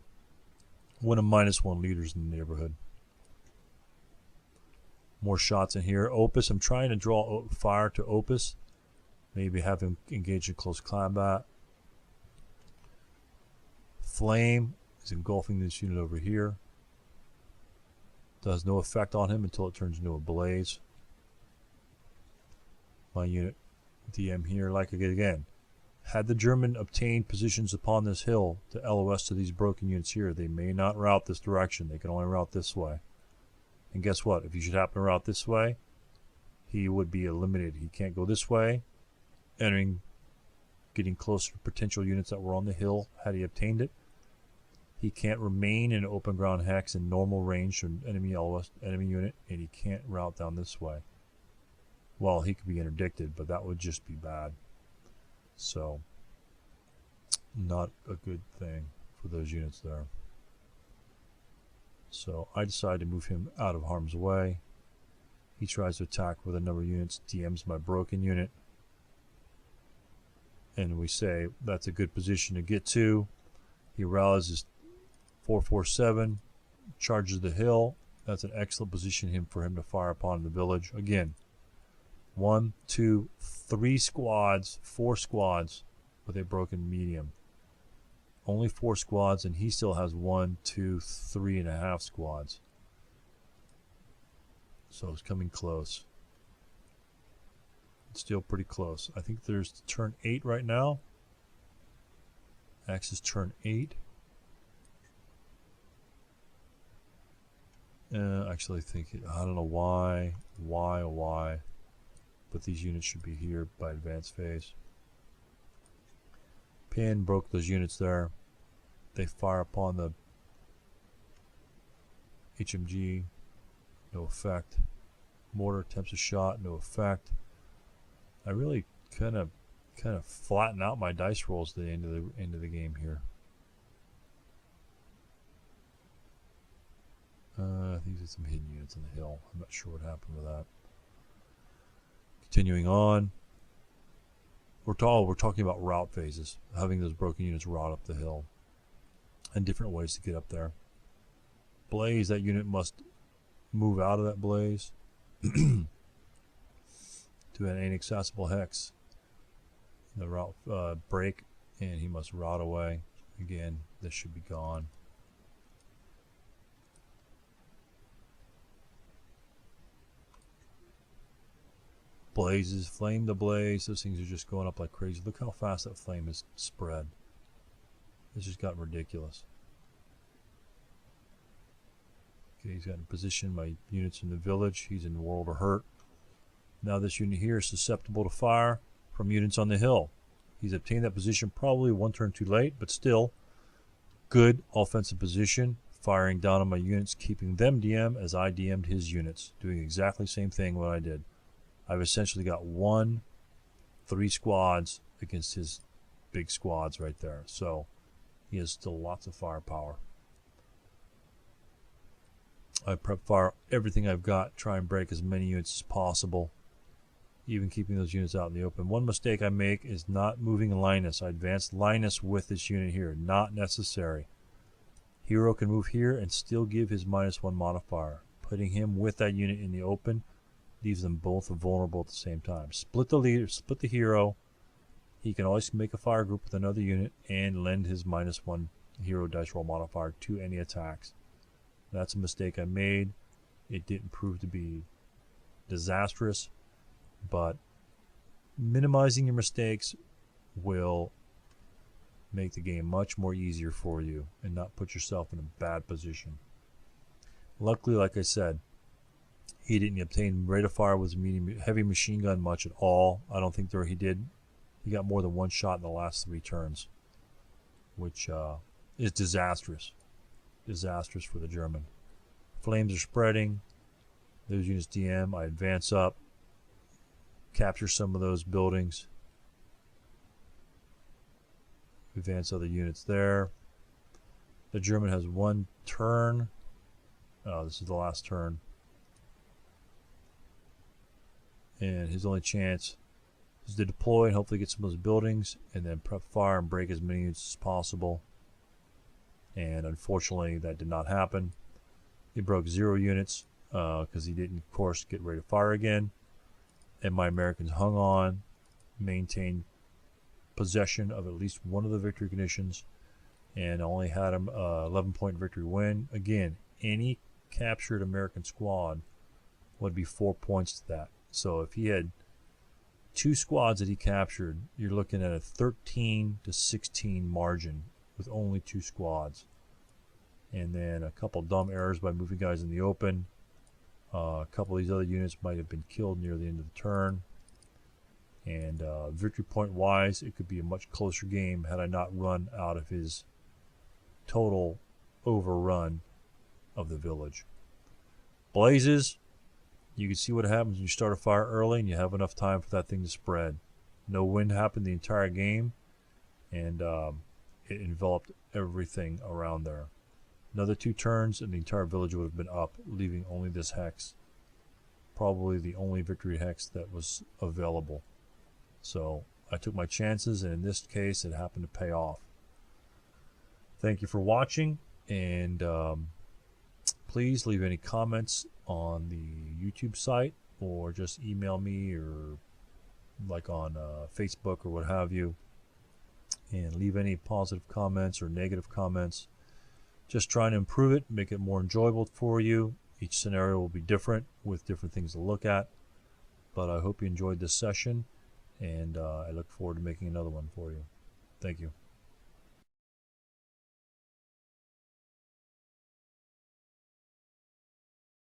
One of -1 leaders in the neighborhood. More shots in here. Opus, I'm trying to draw fire to Opus. Maybe have him engage in close combat. Flame is engulfing this unit over here. Does no effect on him until it turns into a blaze. My unit DM here, like again. Had the German obtained positions upon this hill to LOS to these broken units here, they may not route this direction. They can only route this way. And guess what? If he should happen to route this way, he would be eliminated. He can't go this way, getting closer to potential units that were on the hill had he obtained it. He can't remain in open ground hex in normal range from enemy unit, and he can't route down this way. Well, he could be interdicted, but that would just be bad. So, not a good thing for those units there. So I decide to move him out of harm's way. He tries to attack with a number of units, DMs my broken unit. And we say that's a good position to get to. He rallies his 447, charges the hill. That's an excellent position for him to fire upon the village. Again, 1, 2, 3 squads, 4 squads with a broken medium. Only 4 squads, and he still has 1, 2, 3.5 squads. So it's coming close. It's still pretty close. I think there's turn 8 right now. Axis turn 8. Actually, I don't know why, but these units should be here by advanced phase. Pin broke those units there. They fire upon the HMG, no effect. Mortar attempts a shot, no effect. I really kind of flatten out my dice rolls at the end of the game here. These are some hidden units on the hill. I'm not sure what happened with that. Continuing on. We're talking about route phases, having those broken units route up the hill, and different ways to get up there. Blaze, that unit must move out of that blaze to an inaccessible hex. The route break, and he must route away. Again, this should be gone. Blazes, flame the blaze. Those things are just going up like crazy. Look how fast that flame is spread. It's just gotten ridiculous. Okay, he's got in position my units in the village. He's in World of Hurt. Now this unit here is susceptible to fire from units on the hill. He's obtained that position probably 1 turn too late, but still good offensive position. Firing down on my units, keeping them DM as I DM'd his units. Doing exactly the same thing what I did. I've essentially got 3 squads against his big squads right there. So he has still lots of firepower. I prep fire everything I've got, try and break as many units as possible, even keeping those units out in the open. One mistake I make is not moving Linus. I advanced Linus with this unit here. Not necessary. Hero can move here and still give his -1 modifier. Putting him with that unit in the open leaves them both vulnerable at the same time. Split the leader, split the hero. He can always make a fire group with another unit and lend his -1 hero dice roll modifier to any attacks. That's a mistake I made. It didn't prove to be disastrous, but minimizing your mistakes will make the game much more easier for you and not put yourself in a bad position. Luckily, like I said, he didn't obtain rate of fire with medium heavy machine gun much at all. I don't think he did. He got more than 1 shot in the last 3 turns, which is disastrous. Disastrous for the German. Flames are spreading. Those units DM. I advance up, capture some of those buildings, advance other units there. The German has 1 turn. Oh, this is the last turn. And his only chance is to deploy and hopefully get some of those buildings and then prep fire and break as many units as possible. And unfortunately, that did not happen. He broke 0 units because he didn't, of course, get ready to fire again. And my Americans hung on, maintained possession of at least one of the victory conditions, and only had him 11-point victory win. Again, any captured American squad would be 4 points to that. So if he had 2 squads that he captured, you're looking at a 13 to 16 margin with only 2 squads. And then a couple dumb errors by moving guys in the open. A couple of these other units might have been killed near the end of the turn. And victory point wise, it could be a much closer game had I not run out of his total overrun of the village. Blazes, you can see what happens when you start a fire early and you have enough time for that thing to spread. No wind happened the entire game, and it enveloped everything around there. Another 2 turns and the entire village would have been up, leaving only this hex. Probably the only victory hex that was available. So I took my chances, and in this case it happened to pay off. Thank you for watching, and please leave any comments on the YouTube site, or just email me, or like on Facebook or what have you, and leave any positive comments or negative comments. Just trying to improve it, make it more enjoyable for you. Each scenario will be different with different things to look at, but I hope you enjoyed this session, and I look forward to making another one for you. Thank you.